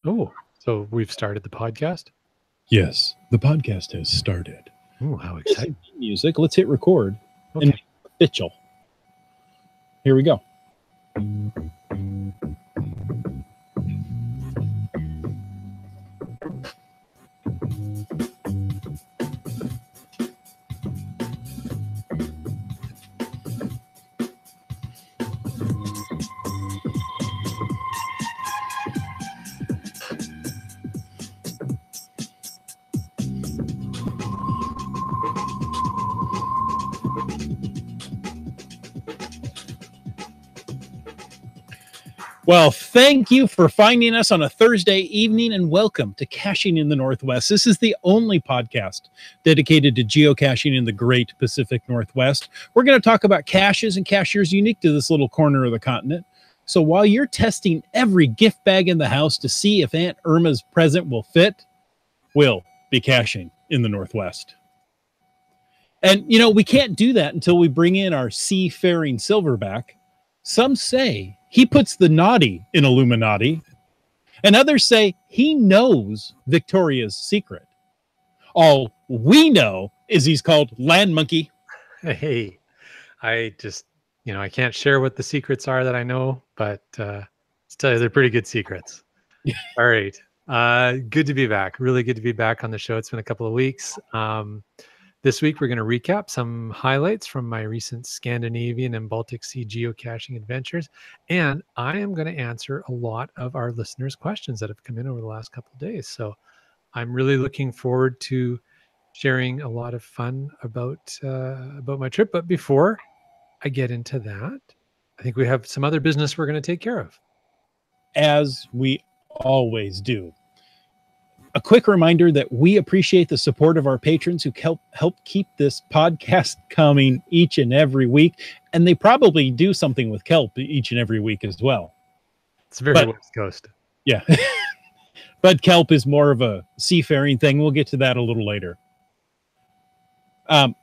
Oh, so we've started the podcast? Yes, the podcast has started. Oh, how Here's exciting. some music. Let's hit record and Okay. make it official. Here we go. Well, thank you for finding us on a Thursday evening and welcome to Caching in the Northwest. This is the only podcast dedicated to geocaching in the great Pacific Northwest. We're going to talk about caches and caches unique to this little corner of the continent. So while you're testing every gift bag in the house to see if Aunt Irma's present will fit, we'll be caching in the Northwest. And, you know, we can't do that until we bring in our seafaring silverback. Some say he puts the naughty in Illuminati, and others say he knows Victoria's secret. All we know is he's called Land Monkey. Hey, I just, I can't share what the secrets are that I know, but let's tell you, they're pretty good secrets. All right. Good to be back. Really good to be back on the show. It's been a couple of weeks. This week, we're going to recap some highlights from my recent Scandinavian and Baltic Sea geocaching adventures. And I am going to answer a lot of our listeners' questions that have come in over the last couple of days. So I'm really looking forward to sharing a lot of fun about my trip. But before I get into that, I think we have some other business we're going to take care of. As we always do. A quick reminder that we appreciate the support of our patrons who help keep this podcast coming each and every week. And they probably do something with kelp each and every week as well. It's very West Coast. Yeah. But kelp is more of a seafaring thing. We'll get to that a little later. But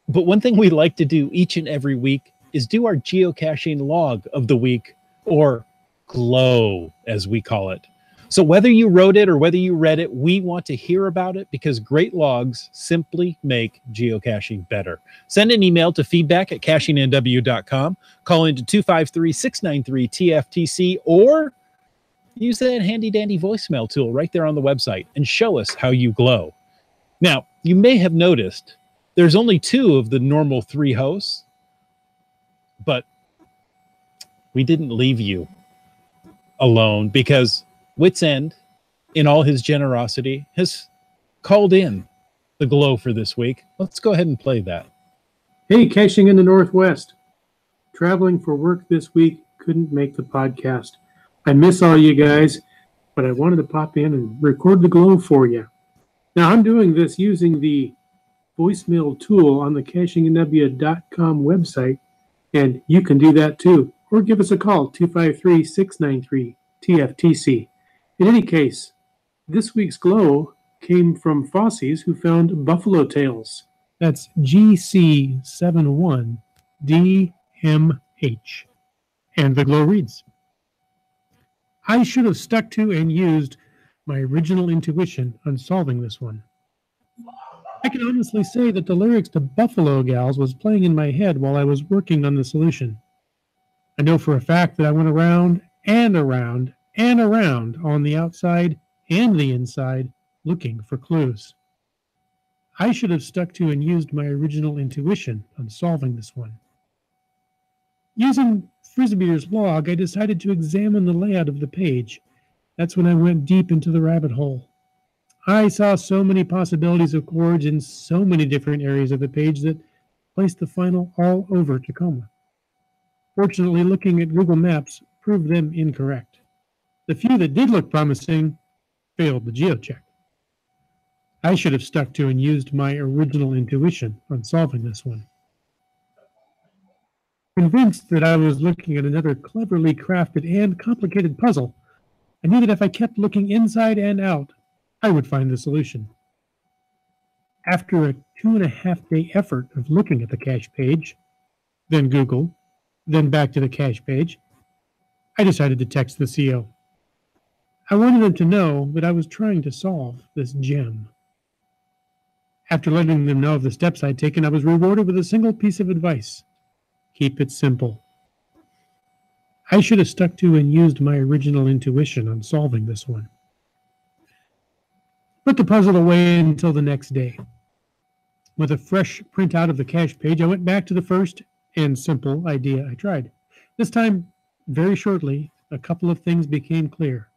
one thing we like to do each and every week is do our geocaching log of the week, or glow, as we call it. So whether you wrote it or whether you read it, we want to hear about it because great logs simply make geocaching better. Send an email to feedback@cachingnw.com, call into 253-693-TFTC, or use that handy dandy voicemail tool right there on the website and show us how you glow. Now, you may have noticed there's only 2 of the normal 3 hosts, but we didn't leave you alone because Wits End, in all his generosity, has called in the glow for this week. Let's go ahead and play that. Hey, caching in the Northwest. Traveling for work this week, couldn't make the podcast. I miss all you guys, but I wanted to pop in and record the glow for you. Now, I'm doing this using the voicemail tool on the cachingnw.com website, and you can do that too. Or give us a call, 253-693-TFTC. In any case, this week's glow came from Fossies, who found buffalo tails. That's GC71DMH. And the glow reads, I should have stuck to and used my original intuition on solving this one. I can honestly say that the lyrics to Buffalo Gals was playing in my head while I was working on the solution. I know for a fact that I went around and around and around on the outside and the inside looking for clues. I should have stuck to and used my original intuition on solving this one. Using Frisbeer's log, I decided to examine the layout of the page. That's when I went deep into the rabbit hole. I saw so many possibilities of chords in so many different areas of the page that placed the final all over Tacoma. Fortunately, looking at Google Maps proved them incorrect. The few that did look promising failed the geocheck. I should have stuck to and used my original intuition on solving this one. Convinced that I was looking at another cleverly crafted and complicated puzzle, I knew that if I kept looking inside and out, I would find the solution. After a 2.5-day effort of looking at the cache page, then Google, then back to the cache page, I decided to text the CO. I wanted them to know that I was trying to solve this gem. After letting them know of the steps I'd taken, I was rewarded with a single piece of advice. Keep it simple. I should have stuck to and used my original intuition on solving this one. Put the puzzle away until the next day. With a fresh printout of the cache page, I went back to the first and simple idea I tried. This time, very shortly, a couple of things became clear.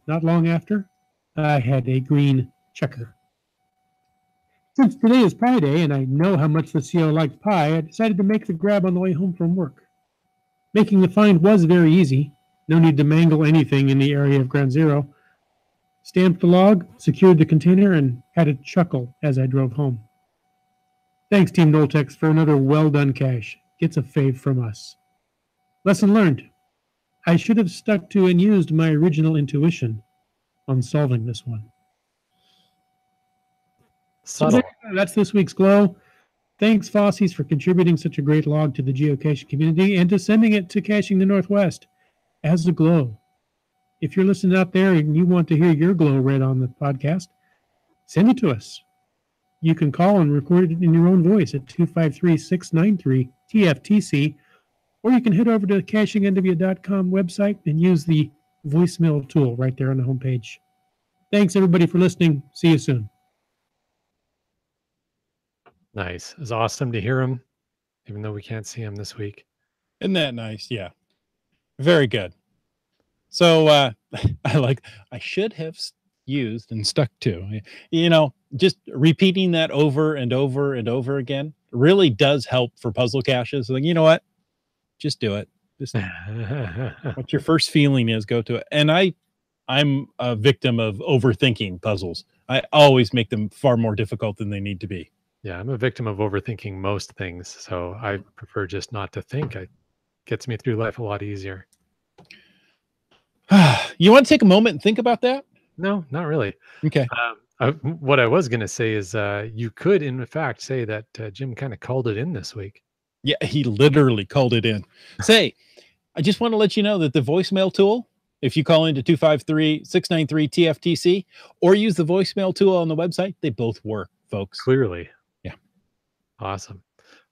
Not long after, I had a green checker. Since today is Pie Day and I know how much the CO likes pie, I decided to make the grab on the way home from work. Making the find was very easy. No need to mangle anything in the area of Ground Zero. Stamped the log, secured the container, and had a chuckle as I drove home. Thanks, Team Noltex, for another well-done cache. Gets a fave from us. Lesson learned. I should have stuck to and used my original intuition on solving this one. Subtle. So that's this week's Glow. Thanks, Fossies, for contributing such a great log to the geocaching community and to sending it to Caching the Northwest as a Glow. If you're listening out there and you want to hear your Glow read on the podcast, send it to us. You can call and record it in your own voice at 253-693-TFTC, or you can head over to the cachingnw.com website and use the voicemail tool right there on the homepage. Thanks, everybody, for listening. See you soon. Nice. It's awesome to hear him, even though we can't see him this week. Isn't that nice? Yeah. Very good. So I should have used and stuck to, just repeating that over and over and over again really does help for puzzle caches. Like, you know what? Just do it. Just what your first feeling is, go to it. And I'm a victim of overthinking puzzles. I always make them far more difficult than they need to be. Yeah, I'm a victim of overthinking most things, so I prefer just not to think. It gets me through life a lot easier. You want to take a moment and think about that? No, not really. Okay. What I was going to say is you could, in fact, say that Jim kind of called it in this week. Yeah, he literally called it in. Say, I just want to let you know that the voicemail tool, if you call into 253-693-TFTC or use the voicemail tool on the website, they both work, folks. Clearly. Yeah. Awesome.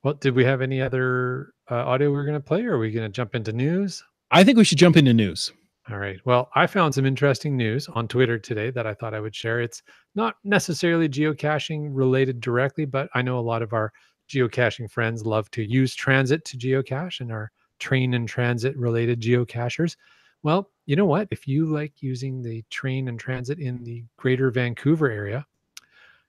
Well, did we have any other audio we were going to play, or are we going to jump into news? I think we should jump into news. All right. Well, I found some interesting news on Twitter today that I thought I would share. It's not necessarily geocaching related directly, but I know a lot of our geocaching friends love to use transit to geocache and are train and transit related geocachers. Well, you know what? If you like using the train and transit in the greater Vancouver area,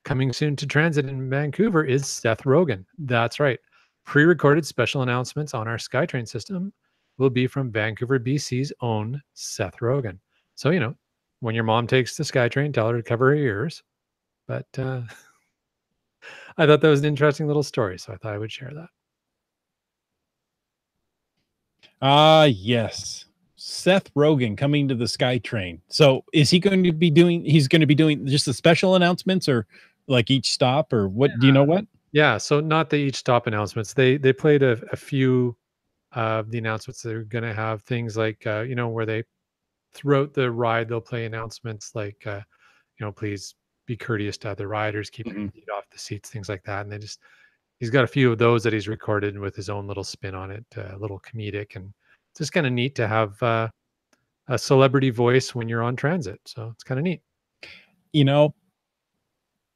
coming soon to transit in Vancouver is Seth Rogen. That's right. Pre-recorded special announcements on our SkyTrain system will be from Vancouver, BC's own Seth Rogen. So, when your mom takes the SkyTrain, tell her to cover her ears. But I thought that was an interesting little story, so I thought I would share that. Yes. Seth Rogen coming to the SkyTrain. So is he going to be doing, he's going to be doing just the special announcements or like each stop or what? Do you know what? Yeah. So not the each stop announcements. They played a few of the announcements. They're going to have things like, where they throughout the ride, they'll play announcements like, please be courteous to other riders, keep your feet off the seats, things like that. And he's got a few of those that he's recorded with his own little spin on it, a little comedic, and it's just kind of neat to have a celebrity voice when you're on transit. So it's kind of neat.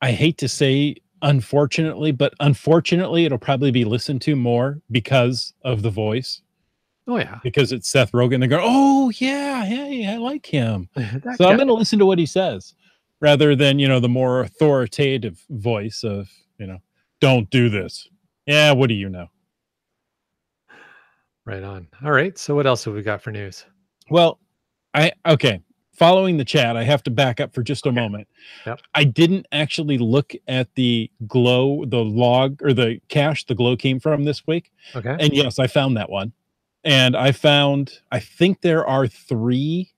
I hate to say unfortunately, but unfortunately it'll probably be listened to more because of the voice. Oh yeah. Because it's Seth Rogen. They go, oh yeah, hey, I like him. So I'm going to listen to what he says rather than, the more authoritative voice of, don't do this. Yeah. What do you know? Right on. All right. So what else have we got for news? Well, following the chat, I have to back up for just a moment. Yep. I didn't actually look at the log or the cache the Glow came from this week. Okay. And yes, I found that one. And I think there are 3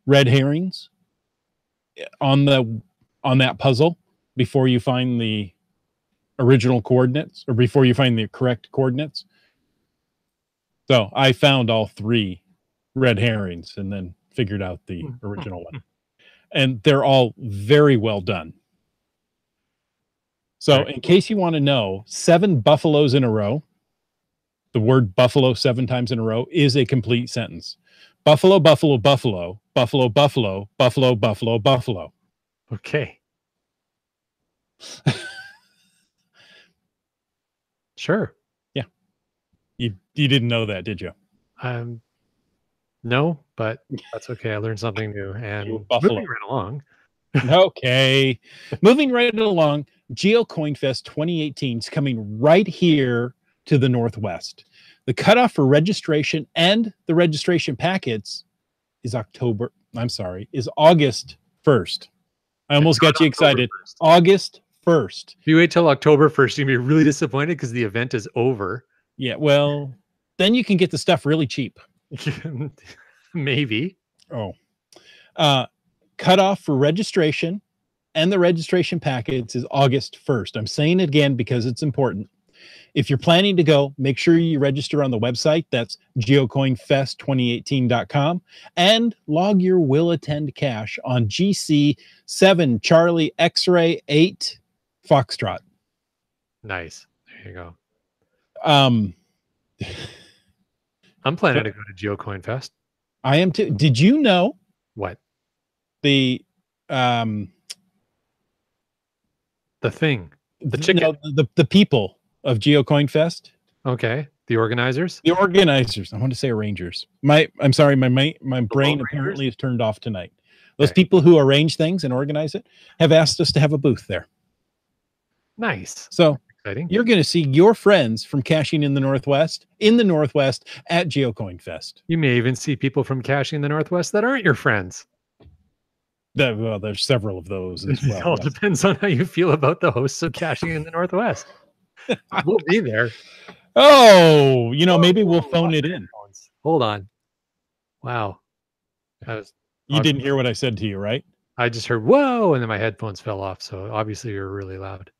red herrings on that puzzle before you find the original coordinates or before you find the correct coordinates. So I found all 3 red herrings and then figured out the original one. And they're all very well done. So in case you want to know, 7 buffaloes in a row, the word buffalo 7 times in a row is a complete sentence. Buffalo, buffalo, buffalo, buffalo, buffalo, buffalo, buffalo, buffalo. Okay. Sure. Yeah. You didn't know that, did you? No, but that's okay. I learned something new. And buffalo. moving right along. Okay. Moving right along, GeoCoinFest 2018 is coming right here to the Northwest. The cutoff for registration and the registration packets is August 1st. I almost got you excited. August 1st. If you wait till October 1st, you'll be really disappointed because the event is over. Yeah, well, then you can get the stuff really cheap. Maybe. Oh. Cutoff for registration and the registration packets is August 1st. I'm saying it again because it's important. If you're planning to go, make sure you register on the website. That's geocoinfest2018.com and log your will attend cash on GC7 Charlie X-ray 8 Foxtrot. Nice. There you go. I'm planning to go to GeoCoinFest. I am too. Did you know what? The thing. The chicken. No, the people of GeoCoinFest. Okay. The organizers? The organizers. I want to say arrangers. I'm sorry, my brain apparently is turned off tonight. Those people who arrange things and organize it have asked us to have a booth there. Nice. So exciting. You're going to see your friends from Caching in the Northwest at GeoCoinFest. You may even see people from Caching in the Northwest that aren't your friends. Well, there's several of those as well. It all depends on how you feel about the hosts of Caching in the Northwest. We'll be there. Oh, maybe we'll phone it in. Hold on. Wow. You didn't hear what I said to you, right? I just heard, whoa, and then my headphones fell off. So obviously you're really loud.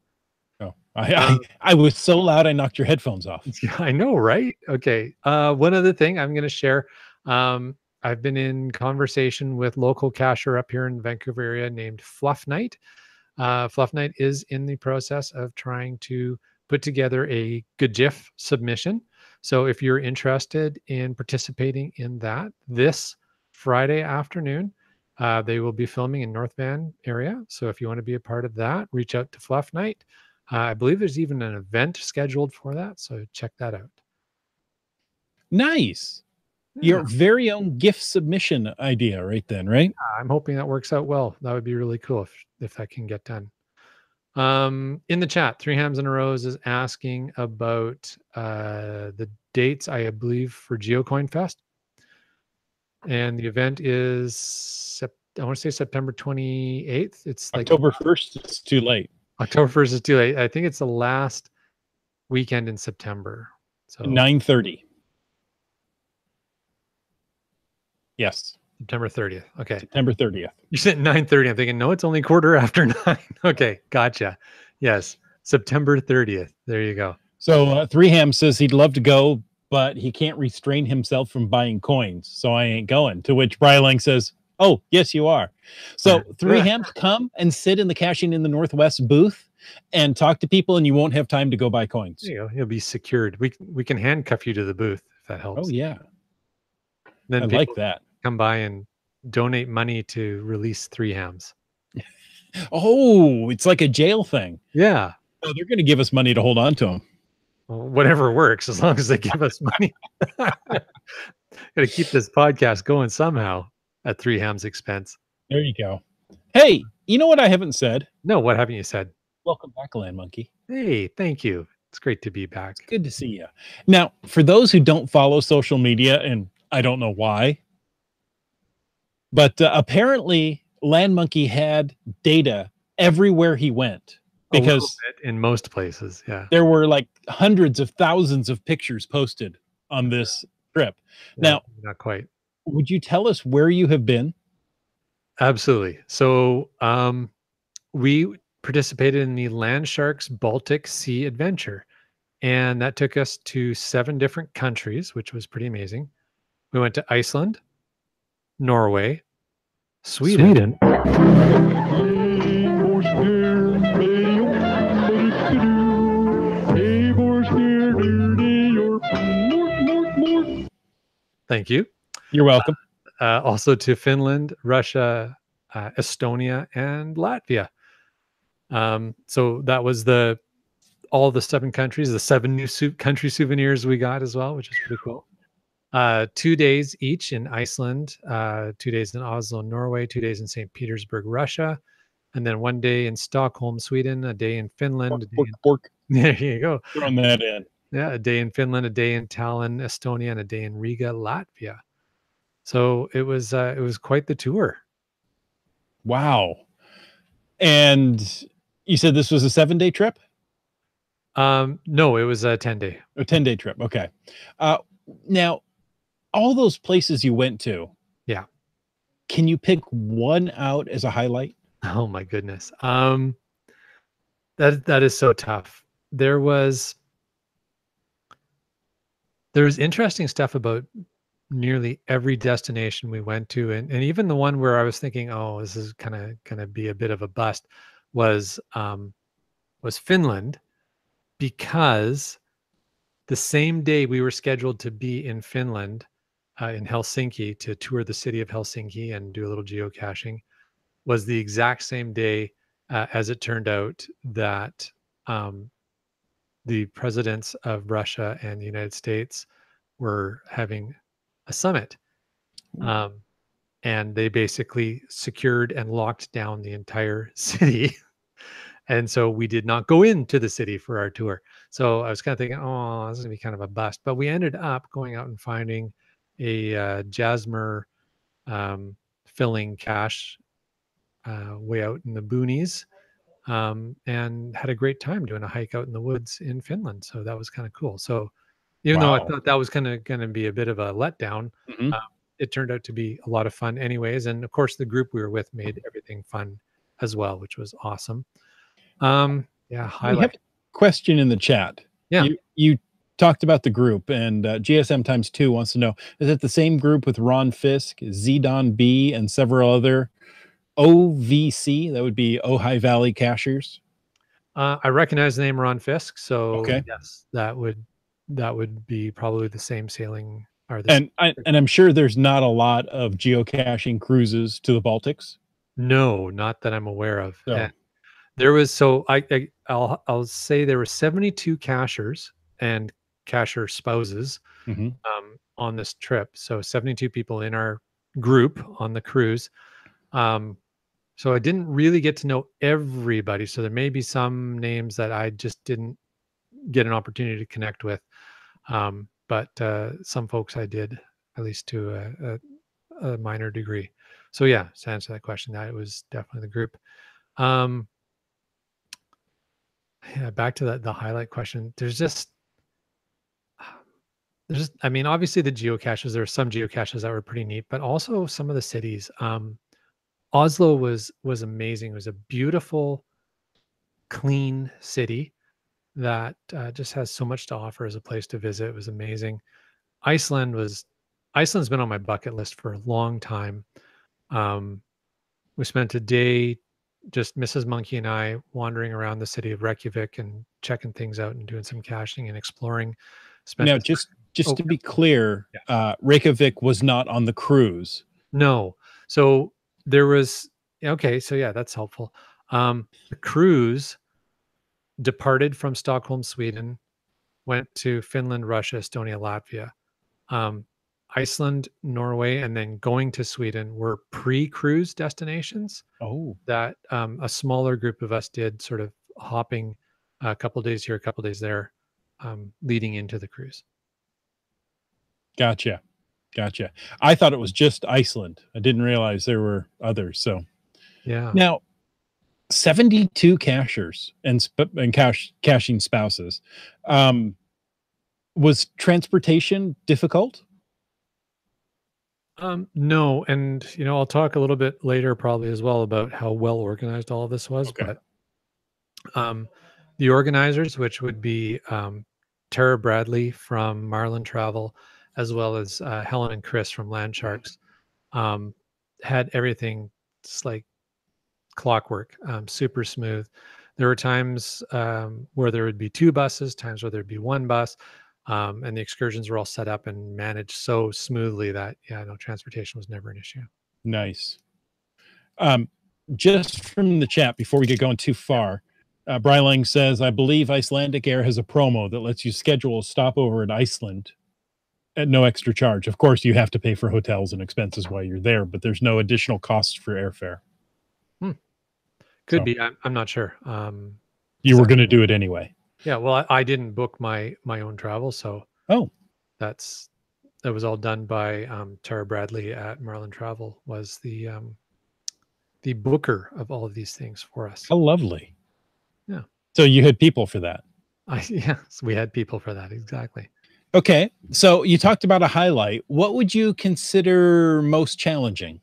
Oh, I was so loud I knocked your headphones off. I know, right? Okay. One other thing I'm going to share. I've been in conversation with local cacher up here in the Vancouver area named Fluff Night. Fluff Night is in the process of trying to put together a GIF submission. So if you're interested in participating in that this Friday afternoon, they will be filming in North Van area. So if you want to be a part of that, reach out to Fluff Night. I believe there's even an event scheduled for that. So check that out. Nice. Your very own gift submission idea right then, right? I'm hoping that works out well. That would be really cool if that can get done. In the chat, 3 Hams in a Rose is asking about the dates, I believe, for GeoCoinFest. And the event is, I want to say September 28th. It's like October 1st, it's too late. October 1st is too late. I think it's the last weekend in September. So 9:30. Yes. September 30th. Okay. September 30th. You said 9:30. I'm thinking, no, it's only 9:15. Okay. Gotcha. Yes. September 30th. There you go. So 3 Ham says he'd love to go, but he can't restrain himself from buying coins. So I ain't going. To which Brylang says, oh, yes, you are. So 3 Hams, come and sit in the Caching in the Northwest booth and talk to people, and you won't have time to go buy coins. There you go. You'll be secured. We can handcuff you to the booth if that helps. Oh, yeah. Then I like that. Come by and donate money to release 3 Hams. Oh, it's like a jail thing. Yeah. Oh, they're going to give us money to hold on to them. Well, whatever works, as long as they give us money. Got to keep this podcast going somehow at 3 Hams' expense. There you go. Hey, you know what I haven't said? No, what haven't you said? Welcome back, Land Monkey. Hey, thank you. It's great to be back. It's good to see you. Now, for those who don't follow social media, and I don't know why, but apparently Land Monkey had data everywhere he went, because in most places, yeah, there were like hundreds of thousands of pictures posted on this trip. Now, not quite. Would you tell us where you have been? Absolutely. So we participated in the Land Sharks Baltic Sea Adventure, and that took us to 7 different countries, which was pretty amazing. We went to Iceland, Norway, Sweden. Thank you. You're welcome. Also to Finland, Russia, Estonia, and Latvia. So that was all the 7 countries, the 7 new country souvenirs we got as well, which is pretty cool. 2 days each in Iceland, 2 days in Oslo, Norway, 2 days in St. Petersburg, Russia, and then 1 day in Stockholm, Sweden, a day in Finland. There you go. Throwing that in. Yeah, a day in Finland, a day in Tallinn, Estonia, and a day in Riga, Latvia. So it was quite the tour. Wow. And you said this was a 7-day trip? No, it was a 10-day. A 10-day trip. Okay. Now, all those places you went to. Yeah. Can you pick one out as a highlight? Oh my goodness. That is so tough. There was interesting stuff about nearly every destination we went to, and even the one where I was thinking, oh, this is gonna be a bit of a bust, was Finland, because the same day we were scheduled to be in Finland, in Helsinki, to tour the city of Helsinki and do a little geocaching, was the exact same day, as it turned out, that the presidents of Russia and the United States were having a summit. And they basically secured and locked down the entire city. And so we did not go into the city for our tour. So I was kind of thinking, oh, this is going to be kind of a bust. But we ended up going out and finding a Jasmer filling cache way out in the boonies, and had a great time doing a hike out in the woods in Finland. So that was kind of cool. So even though I thought that was going to be a bit of a letdown, it turned out to be a lot of fun anyways. And of course, the group we were with made everything fun as well, which was awesome. Yeah, highlight. We have a question in the chat. Yeah. You talked about the group, and GSM times 2 wants to know, is it the same group with Ron Fisk, Zedon B, and several other OVC? That would be Ojai Valley Cachers. I recognize the name Ron Fisk, so okay. Yes, that would be probably the same sailing. And I'm sure there's not a lot of geocaching cruises to the Baltics. No, not that I'm aware of. So. And there was, I'll say there were 72 cachers and cacher spouses on this trip. So 72 people in our group on the cruise. So I didn't really get to know everybody. So there may be some names that I just didn't get an opportunity to connect with. But some folks I did, at least to a minor degree. So yeah, to answer that question, that it was definitely the group. Yeah, back to the highlight question. I mean, obviously the geocaches, there are some geocaches that were pretty neat, but also some of the cities. Oslo was amazing. It was a beautiful, clean city that just has so much to offer as a place to visit. It was amazing. Iceland's been on my bucket list for a long time. We spent a day, just Mrs. Monkey and I, wandering around the city of Reykjavik and checking things out and doing some caching and exploring. Now, just to be clear, Reykjavik was not on the cruise. No. So there was, okay, so yeah, that's helpful. The cruise departed from Stockholm, Sweden, went to Finland, Russia, Estonia, Latvia. Iceland, Norway, and then going to Sweden were pre-cruise destinations. Oh, that a smaller group of us did, sort of hopping a couple days here, a couple days there, leading into the cruise. Gotcha. I thought it was just Iceland. I didn't realize there were others. So yeah. Now, 72 cachers and caching spouses. Was transportation difficult? No, and I'll talk a little bit later probably as well about how well organized all of this was. Okay. But the organizers, which would be Tara Bradley from Marlin Travel, as well as Helen and Chris from Land Sharks, had everything just like clockwork, super smooth. There were times where there would be 2 buses, times where there'd be 1 bus, and the excursions were all set up and managed so smoothly that, yeah, no, transportation was never an issue. Nice. Just from the chat, before we get going too far, Brylang says, I believe Icelandic Air has a promo that lets you schedule a stopover in Iceland at no extra charge. Of course, you have to pay for hotels and expenses while you're there, but there's no additional costs for airfare. Could So, be. I'm not sure. you were going to do it anyway. Yeah. Well, I didn't book my own travel, so that was all done by Tara Bradley at Marlin Travel, was the booker of all of these things for us. How lovely. Yeah. So you had people for that. Yes, we had people for that. Exactly. Okay. So you talked about a highlight. What would you consider most challenging?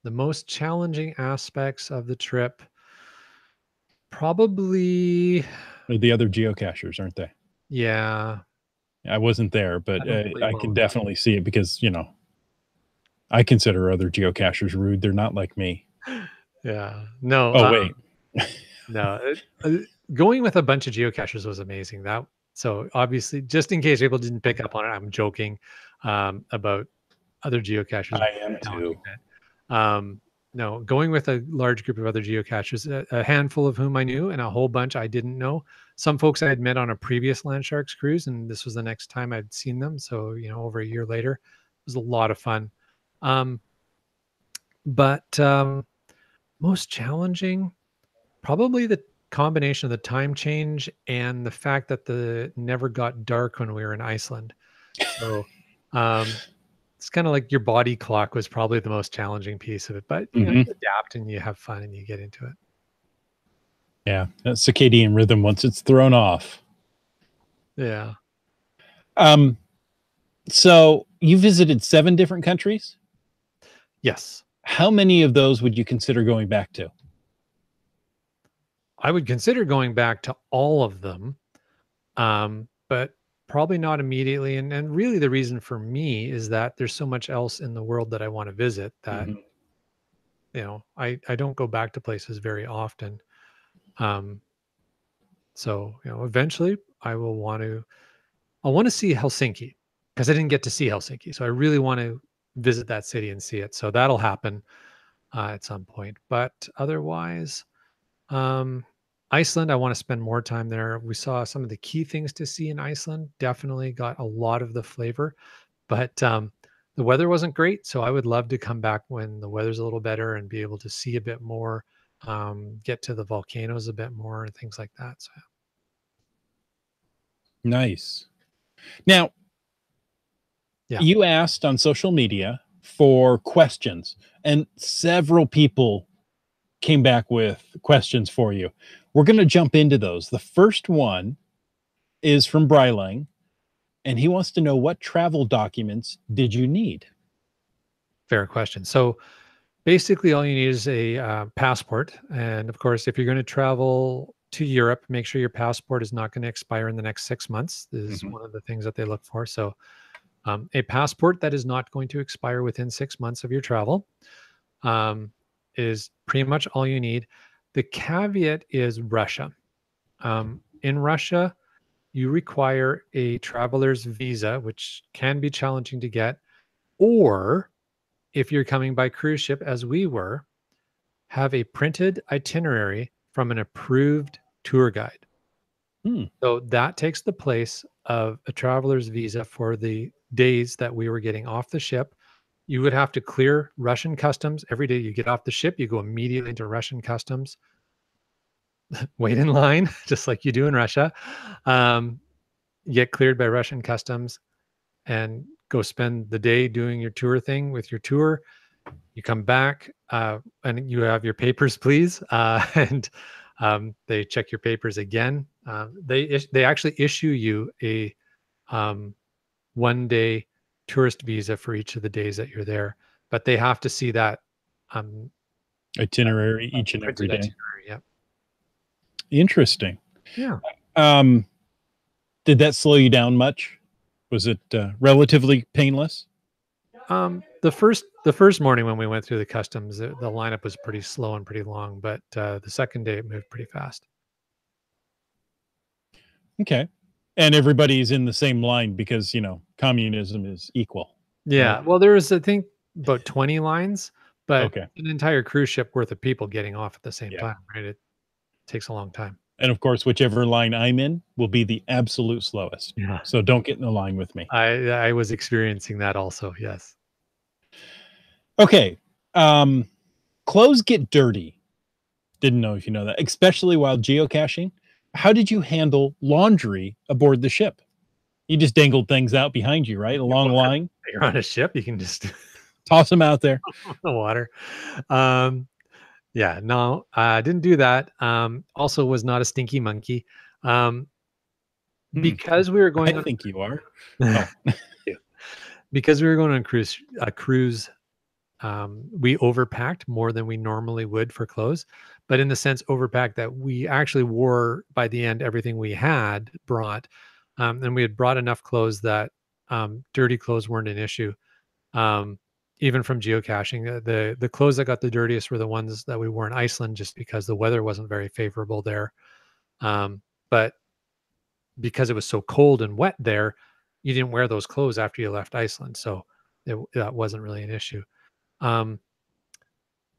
The most challenging aspects of the trip, probably The other geocachers, aren't they? Yeah. I wasn't there, but I can well. definitely see it because, I consider other geocachers rude. They're not like me. Yeah. No. Oh, wait. No. Going with a bunch of geocachers was amazing. So obviously, just in case people didn't pick up on it, I'm joking about other geocachers. I am too. No, going with a large group of other geocachers, a handful of whom I knew and a whole bunch I didn't know. Some folks I had met on a previous Land Sharks cruise, and this was the next time I'd seen them. So, over a year later, it was a lot of fun. But most challenging, probably the combination of the time change and the fact that it never got dark when we were in Iceland. So it's kind of like your body clock was probably the most challenging piece of it, but you adapt and you have fun and you get into it. Yeah, that circadian rhythm, once it's thrown off. Yeah. So you visited 7 different countries? Yes. How many of those would you consider going back to? I would consider going back to all of them, but probably not immediately. And really the reason for me is that there's so much else in the world that I want to visit that, I don't go back to places very often. So, eventually I will want to see Helsinki, because I didn't get to see Helsinki. So I really want to visit that city and see it. So that'll happen at some point. But otherwise, Iceland, I want to spend more time there. We saw some of the key things to see in Iceland, definitely got a lot of the flavor, but the weather wasn't great. So I would love to come back when the weather's a little better and be able to see a bit more, get to the volcanoes a bit more and things like that. So. Nice. Now, Yeah. You asked on social media for questions, and several people came back with questions for you. We're going to jump into those. The first one is from Brylang, and he wants to know, what travel documents did you need? Fair question. So basically all you need is a passport. And of course, if you're going to travel to Europe, make sure your passport is not going to expire in the next 6 months. This is one of the things that they look for. So a passport that is not going to expire within 6 months of your travel is pretty much all you need. The caveat is Russia. In Russia, you require a traveler's visa, which can be challenging to get, or if you're coming by cruise ship, as we were, have a printed itinerary from an approved tour guide. So that takes the place of a traveler's visa for the days that we were getting off the ship. You would have to clear Russian customs every day. You get off the ship, you go immediately into Russian customs, wait in line, just like you do in Russia, get cleared by Russian customs, and go spend the day doing your tour thing with your tour. You come back and you have your papers, please. And they check your papers again. They actually issue you a 1-day tourist visa for each of the days that you're there, but they have to see that itinerary each and every day. Yeah. Interesting. Yeah. Did that slow you down much? Was it relatively painless? The first morning when we went through the customs, the lineup was pretty slow and pretty long, but the second day it moved pretty fast. Okay. And everybody's in the same line because, communism is equal. Yeah. Right? Well, there was, I think, about 20 lines, but Okay. an entire cruise ship worth of people getting off at the same Yeah. time, right? It takes a long time. And of course, whichever line I'm in will be the absolute slowest. Yeah. So don't get in the line with me. I was experiencing that also. Yes. Okay. Clothes get dirty. Didn't know if you know that, especially while geocaching. How did you handle laundry aboard the ship? You just dangled things out behind you, right? A long line, You're on a ship. You can just toss them out there. the water. Yeah, no, I didn't do that. Also was not a stinky monkey. Um, Hmm. because we were I going on think you are. yeah, Oh, because we were going on a cruise, we overpacked more than we normally would for clothes, but in the sense overpacked that we actually wore by the end everything we had brought, and we had brought enough clothes that dirty clothes weren't an issue. Um, Even from geocaching, the clothes that got the dirtiest were the ones that we wore in Iceland, just because the weather wasn't very favorable there. But because it was so cold and wet there, you didn't wear those clothes after you left Iceland, so that wasn't really an issue. Um,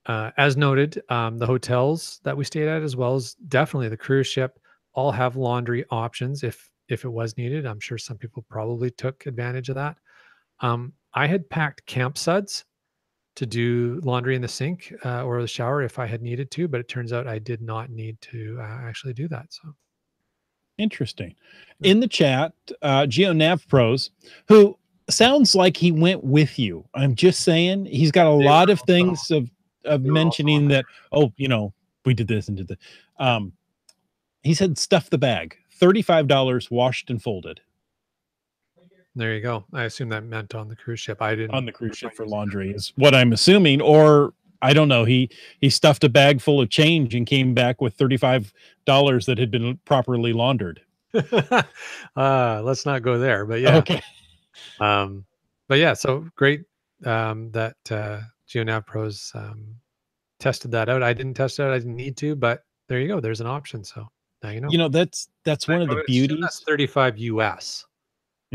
as noted, the hotels that we stayed at, as well as definitely the cruise ship, all have laundry options if it was needed. I'm sure some people probably took advantage of that. I had packed camp suds to do laundry in the sink or the shower if I had needed to, but it turns out I did not need to actually do that. So interesting. yeah. In the chat, GeoNav Pros, who sounds like he went with you. I'm just saying he's got a They lot were of things of they were also on mentioning the that, oh, we did this and did that. He said stuff the bag. $35 washed and folded There you go. I assume that meant on the cruise ship. I didn't on the cruise ship find for using that. laundry is what I'm assuming. Or I don't know. He stuffed a bag full of change and came back with $35 that had been properly laundered. Let's not go there, but yeah. Okay. Um, but yeah, so great that GeoNav Pros tested that out. I didn't test it out. I didn't need to, but there you go. There's an option. So now you know. That's one of I the would assume that's beauties. 35 US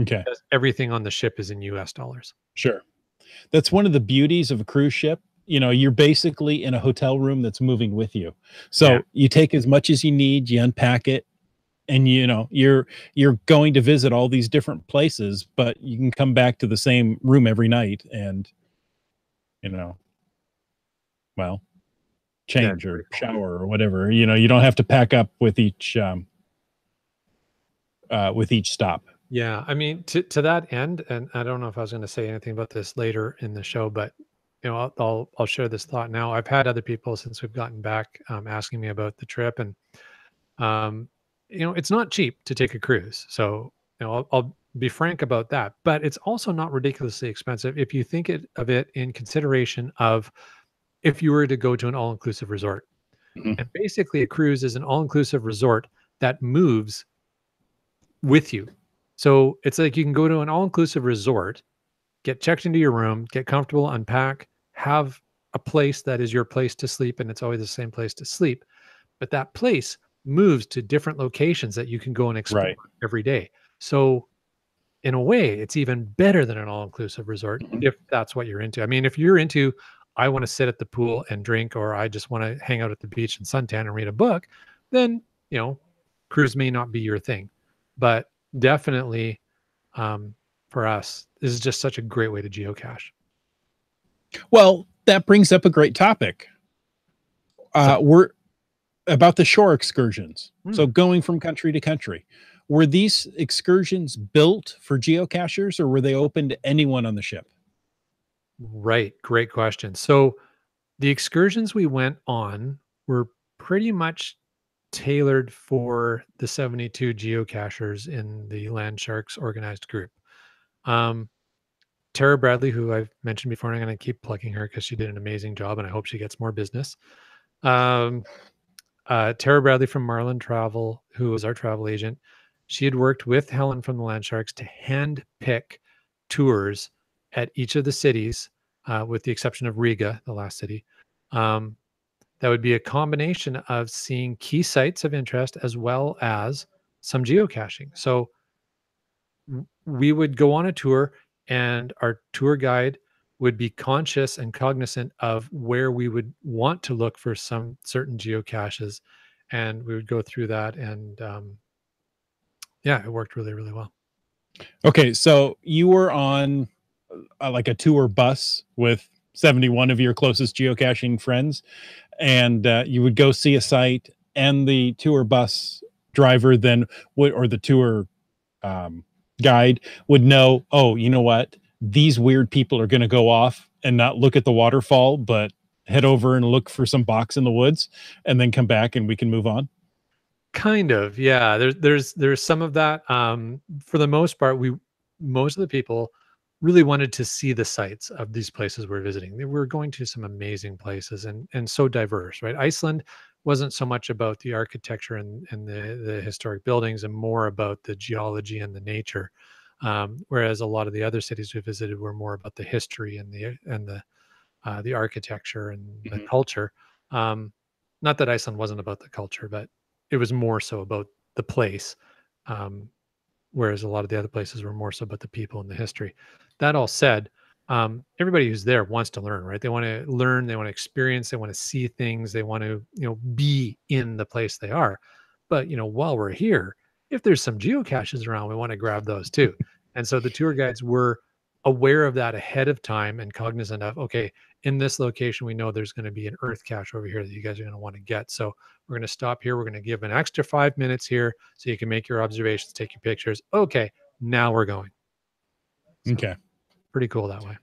Okay. because everything on the ship is in US dollars. Sure. That's one of the beauties of a cruise ship. You're basically in a hotel room that's moving with you. Yeah. So you take as much as you need, you unpack it, and you're going to visit all these different places, but you can come back to the same room every night and, you know, well, Yeah, it's change or pretty cool. shower or whatever. You don't have to pack up with each stop. Yeah, I mean, to that end, and I don't know if I was going to say anything about this later in the show, but I'll share this thought now. I've had other people since we've gotten back asking me about the trip, and um, it's not cheap to take a cruise. So I'll be frank about that, but it's also not ridiculously expensive if you think of it in consideration of if you were to go to an all-inclusive resort. Mhm. And basically, a cruise is an all-inclusive resort that moves with you. So it's like you can go to an all-inclusive resort, get checked into your room, get comfortable, unpack, have a place that is your place to sleep, and it's always the same place to sleep. But that place moves to different locations that you can go and explore Right. every day. So in a way, it's even better than an all-inclusive resort Mhm. if that's what you're into. I mean, if you're into, I want to sit at the pool and drink, or I just want to hang out at the beach and suntan and read a book, then cruise may not be your thing. But definitely, um, for us, this is just such a great way to geocache. Well, that brings up a great topic. So, We're about the shore excursions. hmm, So going from country to country. Were these excursions built for geocachers or were they open to anyone on the ship? right, great question. So the excursions we went on were pretty much tailored for the 72 geocachers in the Land Sharks organized group. Um, Tara Bradley, who I've mentioned before, and I'm going to keep plugging her because she did an amazing job, and I hope she gets more business. Um, Tara Bradley from Marlin Travel, who was our travel agent, she had worked with Helen from the Land Sharks to hand pick tours at each of the cities, with the exception of Riga, the last city. Um, that would be a combination of seeing key sites of interest as well as some geocaching. So we would go on a tour, and our tour guide would be conscious and cognizant of where we would want to look for some certain geocaches, and we would go through that. And yeah, it worked really, really well. Okay, so you were on like a tour bus with 71 of your closest geocaching friends, and you would go see a site, and the tour bus driver then would, or the tour um, guide would know, oh, you know what? These weird people are going to go off and not look at the waterfall, but head over and look for some box in the woods and then come back and we can move on. Kind of, yeah. There's some of that. For the most part, most of the people really wanted to see the sites of these places we're visiting. They were going to some amazing places, and so diverse, right? Iceland wasn't so much about the architecture and the historic buildings, and more about the geology and the nature. Whereas a lot of the other cities we visited were more about the history and the architecture and the culture. Um, Not that Iceland wasn't about the culture, but it was more so about the place. Um, Whereas a lot of the other places were more so about the people and the history. That all said, everybody who's there wants to learn, right? They want to learn, they want to experience, they want to see things, they want to, be in the place they are. But while we're here, if there's some geocaches around, we want to grab those too. And so the tour guides were aware of that ahead of time and cognizant of, okay, in this location, we know there's going to be an earth cache over here that you guys are going to want to get. So we're going to stop here. We're going to give an extra 5 minutes here so you can make your observations, take your pictures. Okay, now we're going. So, okay. Pretty cool that way.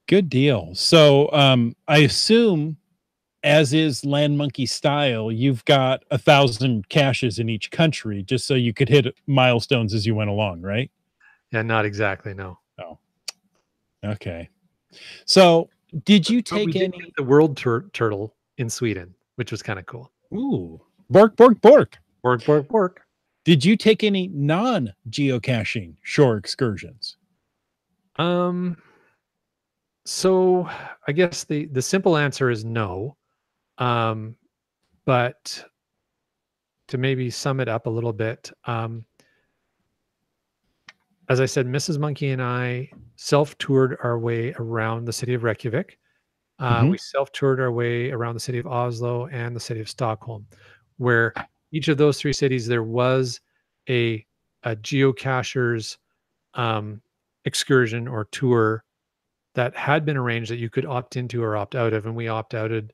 Good deal. So I assume, as is Land Monkey style, you've got 1,000 caches in each country just so you could hit milestones as you went along, right? Yeah, not exactly, no. Oh, okay. So did you But we take did any? get the world turtle in Sweden, which was kind of cool. Ooh, bork, bork, bork. Bork, bork, bork. Did you take any non-geocaching shore excursions? So I guess the simple answer is no. But to maybe sum it up a little bit, as I said, Mrs. Monkey and I self-toured our way around the city of Reykjavik. We self-toured our way around the city of Oslo and the city of Stockholm, where each of those three cities there was a geocachers excursion or tour that had been arranged that you could opt into or opt out of, and we opted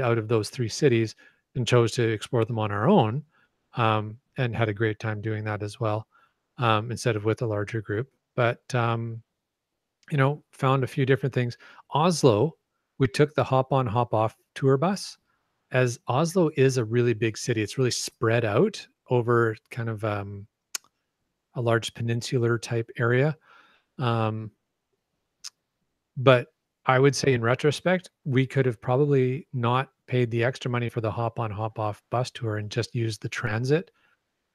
out of those three cities and chose to explore them on our own, and had a great time doing that as well, instead of with a larger group. But found a few different things. Oslo, we took the hop on, hop off tour bus, as Oslo is a really big city. It's really spread out over kind of a large peninsular type area. But I would say in retrospect, we could have probably not paid the extra money for the hop on, hop off bus tour and just used the transit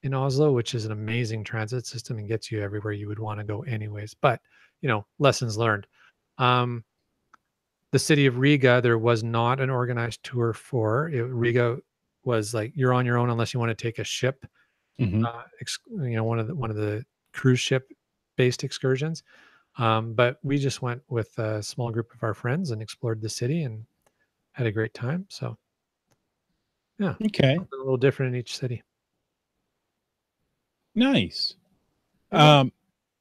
in Oslo, which is an amazing transit system and gets you everywhere you would want to go anyways. But, lessons learned. The city of Riga, there was not an organized tour for. Riga was like, you're on your own unless you want to take a ship, one of the cruise ship based excursions. But we just went with a small group of our friends and explored the city and had a great time. So, yeah, Okay, a little different in each city. nice.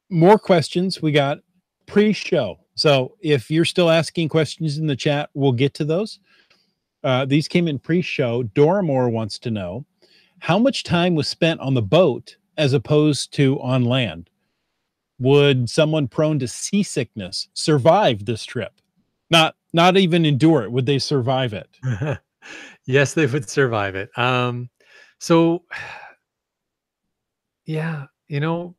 More questions we got pre-show. So if you're still asking questions in the chat, we'll get to those. These came in pre-show. Doramore wants to know how much time was spent on the boat as opposed to on land. Would someone prone to seasickness survive this trip? Not even endure it. Would they survive it? Yes, they would survive it. So yeah,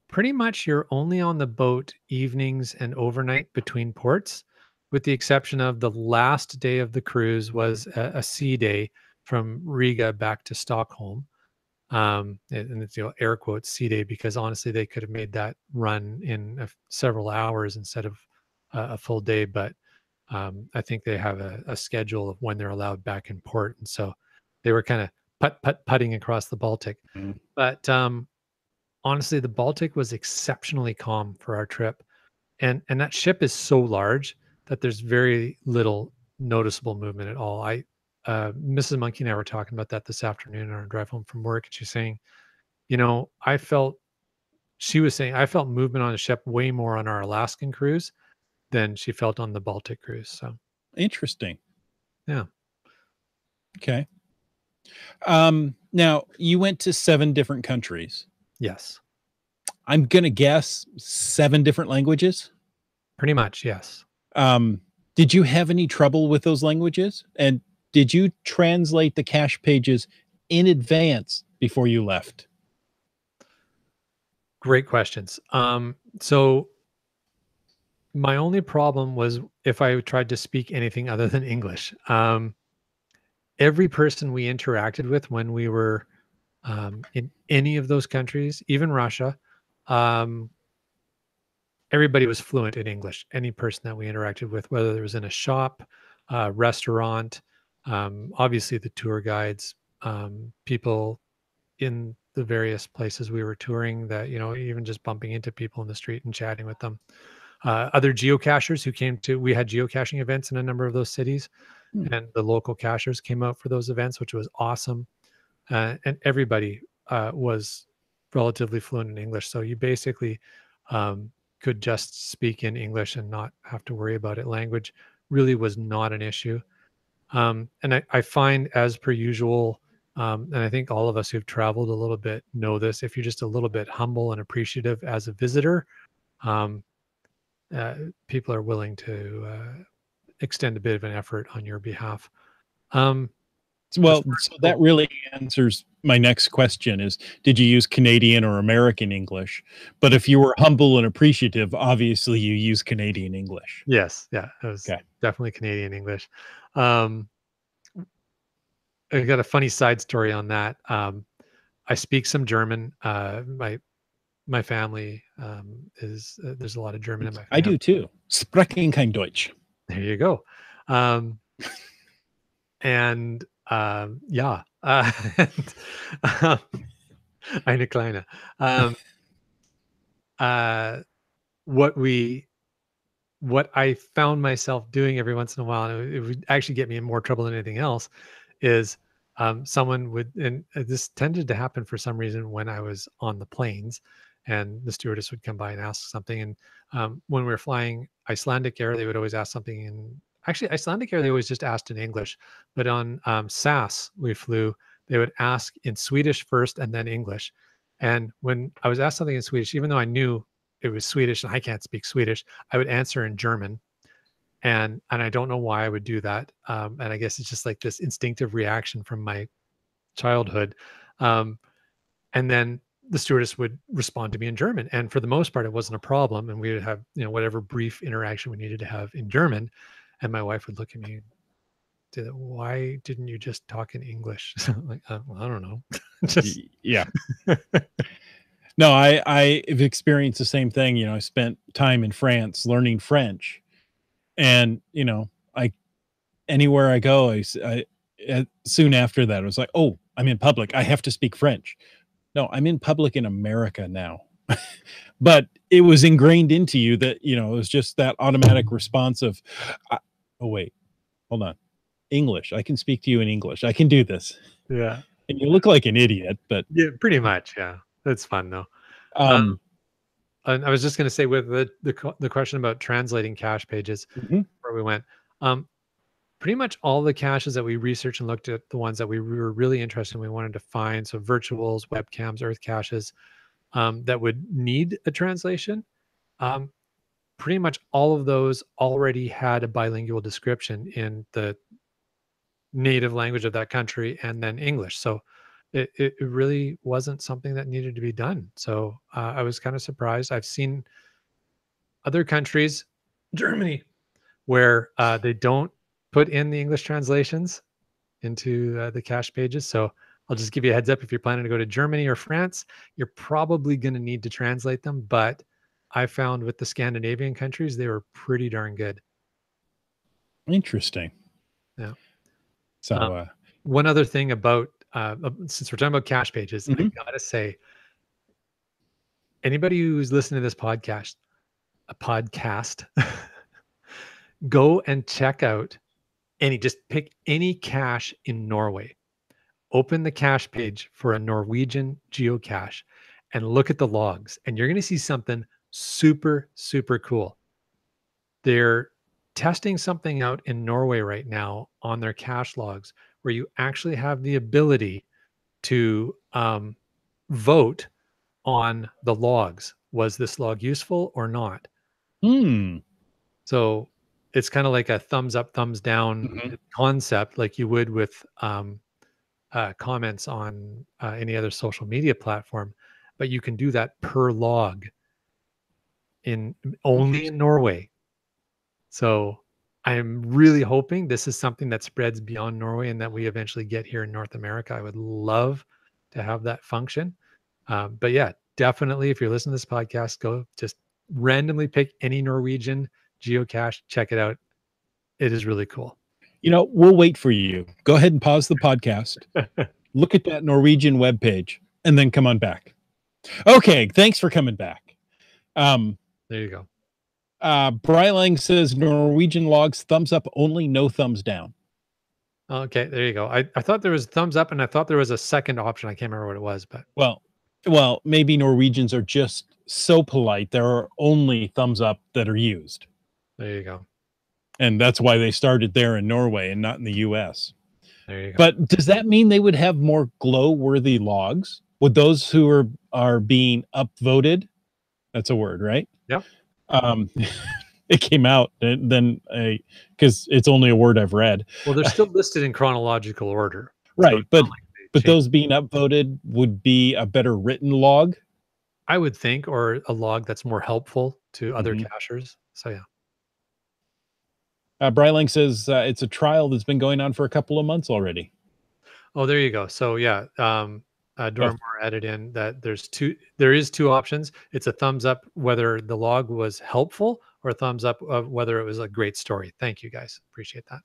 pretty much you're only on the boat evenings and overnight between ports, with the exception of the last day of the cruise was a sea day from Riga back to Stockholm. And it's, air quotes sea day, because honestly they could have made that run in several hours instead of a full day. But I think they have a schedule of when they're allowed back in port, and so they were kind of putting across the Baltic. Mm. But honestly, the Baltic was exceptionally calm for our trip, and that ship is so large that there's very little noticeable movement at all. Mrs. Monkey and I were talking about that this afternoon on our drive home from work, and she's saying, she was saying I felt movement on the ship way more on our Alaskan cruise than she felt on the Baltic cruise. So Interesting. yeah. Okay. Now you went to 7 different countries. Yes. I'm gonna guess 7 different languages. Pretty much, yes. Did you have any trouble with those languages? And did you translate the cache pages in advance before you left? Great questions. So my only problem was if I tried to speak anything other than English. Every person we interacted with when we were in any of those countries, even Russia, um, everybody was fluent in English. Any person that we interacted with, whether it was in a shop, restaurant, obviously the tour guides, people in the various places we were touring, that, even just bumping into people in the street and chatting with them. Other geocachers who we had geocaching events in a number of those cities, and the local cachers came out for those events, which was awesome. And everybody was relatively fluent in English. So you basically could just speak in English and not have to worry about it. Language really was not an issue. And I find, as per usual, and I think all of us who've traveled a little bit know this, if you're just a little bit humble and appreciative as a visitor, um, people are willing to extend a bit of an effort on your behalf. Well, so that really answers my next question is, did you use Canadian or American English? But if you were humble and appreciative, obviously you use Canadian English. Yes. Yeah. It was definitely Canadian English. I got a funny side story on that. I speak some German. My family is there's a lot of German in my family. I do too. Sprechen kein Deutsch. There you go. And yeah, eine kleine. What I found myself doing every once in a while, and it would actually get me in more trouble than anything else, is someone would, and this tended to happen for some reason when I was on the planes, and the stewardess would come by and ask something. And when we were flying Icelandic Air, they would always ask something in, actually Icelandic Air, they always just asked in English. But on SAS, we flew, they would ask in Swedish first and then English. And when I was asked something in Swedish, even though I knew it was Swedish and I can't speak Swedish, I would answer in German. And I don't know why I would do that. And I guess it's just like this instinctive reaction from my childhood. And then the stewardess would respond to me in German. And for the most part, it wasn't a problem. And we would have, whatever brief interaction we needed to have in German. And my wife would look at me and say, why didn't you just talk in English? Like, well, I don't know. Just yeah. No, I've experienced the same thing. I spent time in France learning French, and anywhere I go, I soon after that, I was like, oh, I'm in public, I have to speak French. No, I'm in public in America now. But it was ingrained into you that, it was just that automatic response of, oh, wait, hold on. English. I can speak to you in English. I can do this. Yeah. And you look like an idiot, but yeah, pretty much. Yeah. That's fun though. And I was just going to say, with the question about translating cache pages, where we went, pretty much all the caches that we researched and looked at, the ones that we were really interested in, we wanted to find. So virtuals, webcams, earth caches, that would need a translation. Pretty much all of those already had a bilingual description in the native language of that country and then English. So it really wasn't something that needed to be done. So I was kind of surprised. I've seen other countries, Germany, where they don't put in the English translations into the cache pages. So I'll just give you a heads up. If you're planning to go to Germany or France, you're probably going to need to translate them. But I found with the Scandinavian countries, they were pretty darn good. Interesting. Yeah. So, one other thing about, since we're talking about cache pages, I Mhm. gotta say, anybody who's listening to this podcast, go and check out just pick any cache in Norway. Open the cache page for a Norwegian geocache and look at the logs, and you're going to see something super, super cool. They're testing something out in Norway right now on their cache logs where you actually have the ability to vote on the logs. Was this log useful or not? Hmm. So it's kind of like a thumbs up, thumbs down Mhm. concept, like you would with comments on any other social media platform, but you can do that per log in only in Norway. So I'm really hoping this is something that spreads beyond Norway and that we eventually get here in North America. I would love to have that function. But yeah, definitely, if you're listening to this podcast, go just randomly pick any Norwegian geocache, check it out. It is really cool. We'll wait for you. Go ahead and pause the podcast. Look at that Norwegian webpage and then come on back. Okay, thanks for coming back. There you go. Brylang says Norwegian logs thumbs up only, no thumbs down. Okay, there you go. I thought there was thumbs up and I thought there was a second option. I can't remember what it was, but Well, maybe Norwegians are just so polite. There are only thumbs up that are used. there you go. And that's why they started there in Norway and not in the US. There you go. But does that mean they would have more glow-worthy logs? Would those who are being upvoted? That's a word, right? Yep. It came out then because it's only a word I've read. Well, they're still listed in chronological order. Right, So but those being upvoted would be a better written log? I would think, or a log that's more helpful to other Mhm. cachers. So yeah. Brylang says it's a trial that's been going on for a couple of months already. Oh, there you go. So yeah, Dormar added in that there is two options. It's a thumbs up whether the log was helpful, or a thumbs up of whether it was a great story. Thank you guys. Appreciate that.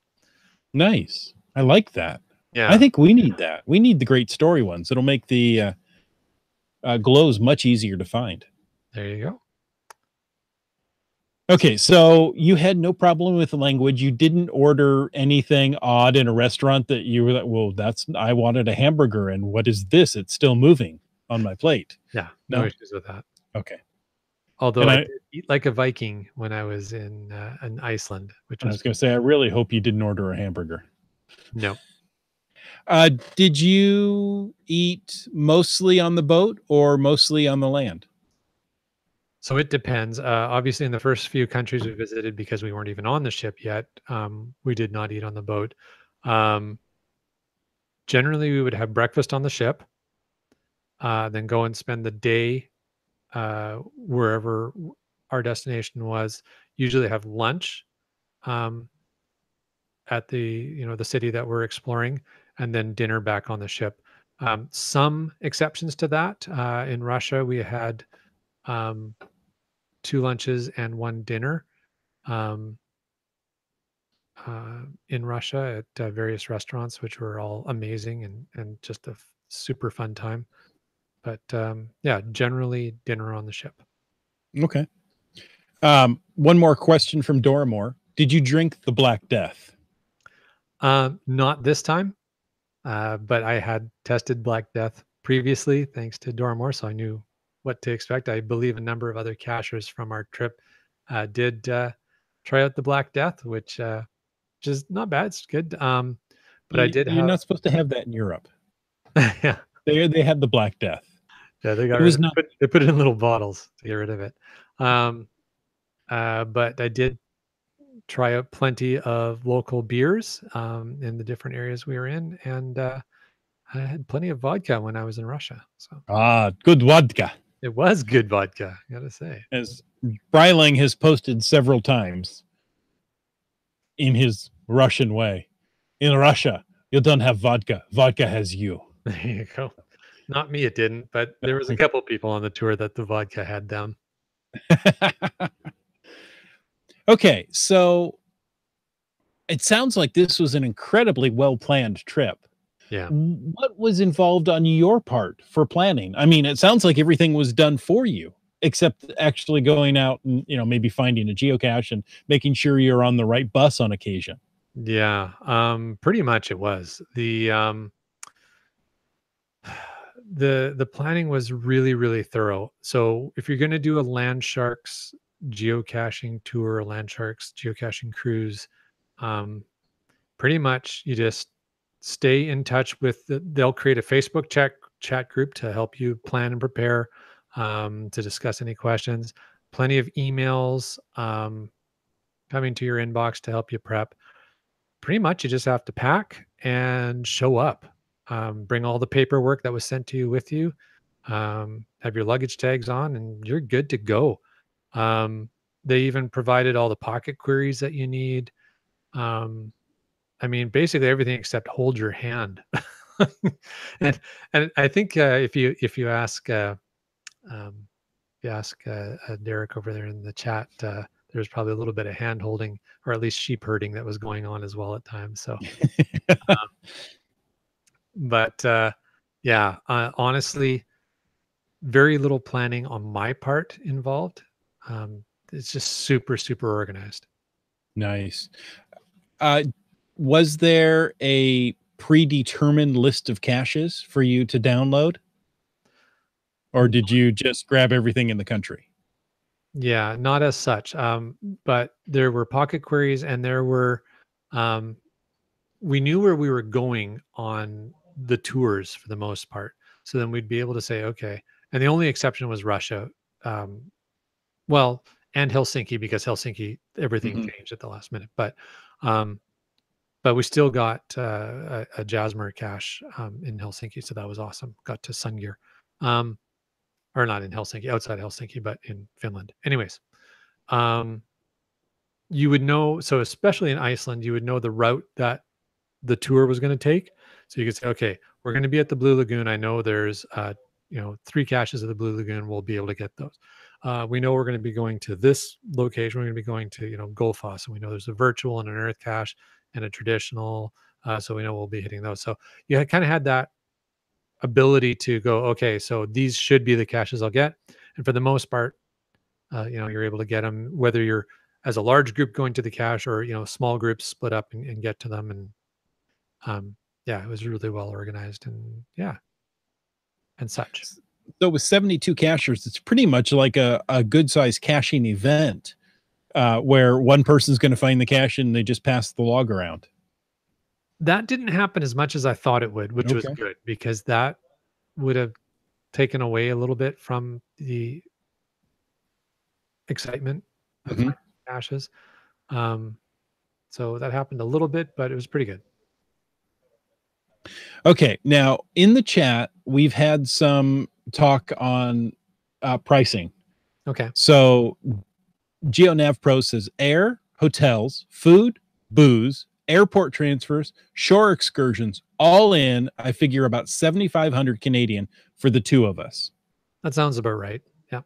Nice. I like that. Yeah. I think we need that. We need the great story ones. It'll make the glows much easier to find. There you go. Okay, so you had no problem with the language. You didn't order anything odd in a restaurant that you were like, well, I wanted a hamburger, and what is this? It's still moving on my plate. Yeah, no issues with that. Okay. Although I did eat like a Viking when I was in Iceland, which I was going to say, I really hope you didn't order a hamburger. No. Did you eat mostly on the boat or mostly on the land? So it depends. Obviously, in the first few countries we visited, because we weren't even on the ship yet, we did not eat on the boat. Generally, we would have breakfast on the ship, then go and spend the day wherever our destination was. Usually have lunch at the city that we're exploring, and then dinner back on the ship. Some exceptions to that. In Russia, we had 2 lunches and 1 dinner in Russia at various restaurants, which were all amazing and just a super fun time. But yeah, generally dinner on the ship. Okay. One more question from Doramore. Did you drink the Black Death? Not this time, but I had tested Black Death previously, thanks to Doramore, so I knew what to expect. I believe a number of other cachers from our trip did try out the Black Death, which is not bad. It's good. But You're not supposed to have that in Europe. Yeah, they had the Black Death. Yeah, they got they put it in little bottles to get rid of it. But I did try out plenty of local beers in the different areas we were in, and I had plenty of vodka when I was in Russia. So good vodka. It was good vodka, I gotta say. As Brylang has posted several times in his Russian way. In Russia, you don't have vodka. Vodka has you. There you go. Not me, it didn't, but there was a couple people on the tour that the vodka had down. Okay, so it sounds like this was an incredibly well-planned trip. Yeah. What was involved on your part for planning? I mean, it sounds like everything was done for you, except actually going out and, maybe finding a geocache and making sure you're on the right bus on occasion. Yeah. Pretty much it was. The planning was really, really thorough. So if you're gonna do a land sharks geocaching tour, a land sharks geocaching cruise, um, pretty much you just stay in touch with they'll create a Facebook chat group to help you plan and prepare, to discuss any questions. Plenty of emails coming to your inbox to help you prep. Pretty much you just have to pack and show up. Bring all the paperwork that was sent to you with you. Have your luggage tags on, and you're good to go. They even provided all the pocket queries that you need. Um, I mean, basically everything except hold your hand. and and I think if you ask um, Derek over there in the chat, there's probably a little bit of hand holding or at least sheep herding that was going on as well at times. So, but yeah, honestly, very little planning on my part involved. It's just super, super organized. Nice. Was there a predetermined list of caches for you to download? Or did you just grab everything in the country? Yeah, not as such. But there were pocket queries and there were, um, we knew where we were going on the tours for the most part. So then we'd be able to say, okay. And the only exception was Russia. Um, well, and Helsinki, because Helsinki, everything Mhm. changed at the last minute. Um, but we still got a Jasmer cache in Helsinki. So that was awesome. Got to Sungir. Or not in Helsinki, outside Helsinki, but in Finland. Anyways, um, you would know. So especially in Iceland, you would know the route that the tour was going to take. So you could say, okay, we're going to be at the Blue Lagoon. I know there's, 3 caches of the Blue Lagoon. We'll be able to get those. We know we're going to be going to this location. We're going to be going to, Gullfoss, and we know there's a virtual and an earth cache and a traditional. So we know we'll be hitting those. So you kind of had that ability to go, okay, so these should be the caches I'll get. And for the most part, you're able to get them, whether you're as a large group going to the cache or, small groups split up and get to them. And yeah, it was really well organized and yeah, and such. So with 72 cachers, it's pretty much like a good sized caching event, where one person's going to find the cache and they just pass the log around. That didn't happen as much as I thought it would, which was Okay. good because that would have taken away a little bit from the excitement of Mhm. finding caches. Um, so that happened a little bit, but it was pretty good. Okay. Now, in the chat, we've had some talk on pricing. Okay. So GeoNav Pro says air, hotels, food, booze, airport transfers, shore excursions, all in, I figure about 7,500 Canadian for the two of us. That sounds about right. Yeah.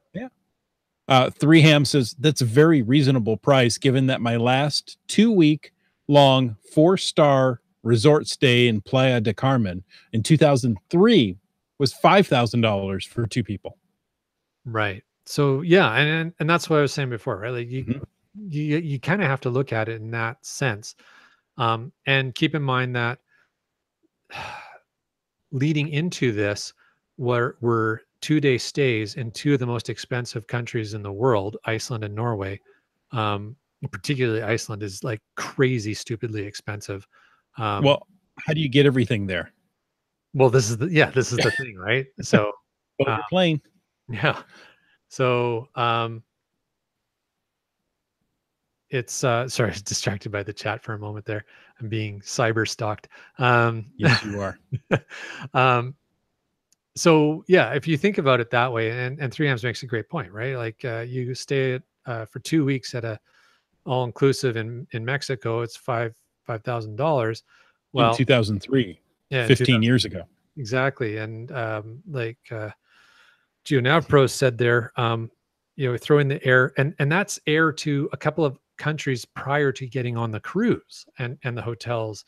Yeah. Three Ham says that's a very reasonable price given that my last 2-week long 4-star resort stay in Playa de Carmen in 2003 was $5,000 for 2 people. Right. So yeah, and that's what I was saying before, right? Like Mhm. you kind of have to look at it in that sense. And keep in mind that leading into this were 2-day stays in two of the most expensive countries in the world, Iceland and Norway. Particularly Iceland is like crazy stupidly expensive. Well, how do you get everything there? Well, this is the thing, right? So Boat uh, or plane? yeah. So it's sorry, I was distracted by the chat for a moment there. I'm being cyber stalked. Yes, you are. um, so yeah, if you think about it that way, and 3Ms makes a great point, right? Like you stay at, for 2 weeks at a all inclusive in Mexico, it's $5,000. In Well, 2003, yeah, in 15 2000, years ago. exactly. And like GeoNavPro said there, throw in the air, and that's air to a couple of countries prior to getting on the cruise and the hotels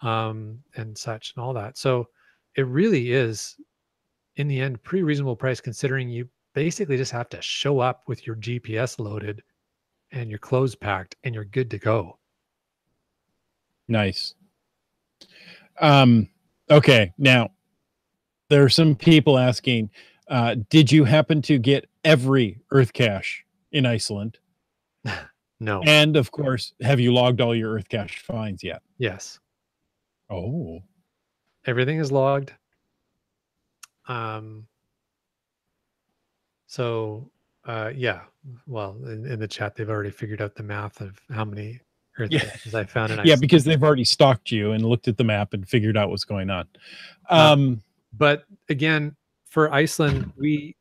and such and all that. So it really is, in the end, pretty reasonable price considering you basically just have to show up with your GPS loaded and your clothes packed and you're good to go. Nice. Okay. Now, there are some people asking, did you happen to get every Earth cache in Iceland? No. And of course, have you logged all your Earth cache finds yet? Yes. Oh. Everything is logged. So yeah, well, in the chat, they've already figured out the math of how many Earth Yeah. caches I found in Yeah, Iceland. because they've already stalked you and looked at the map and figured out what's going on. But again, for Iceland,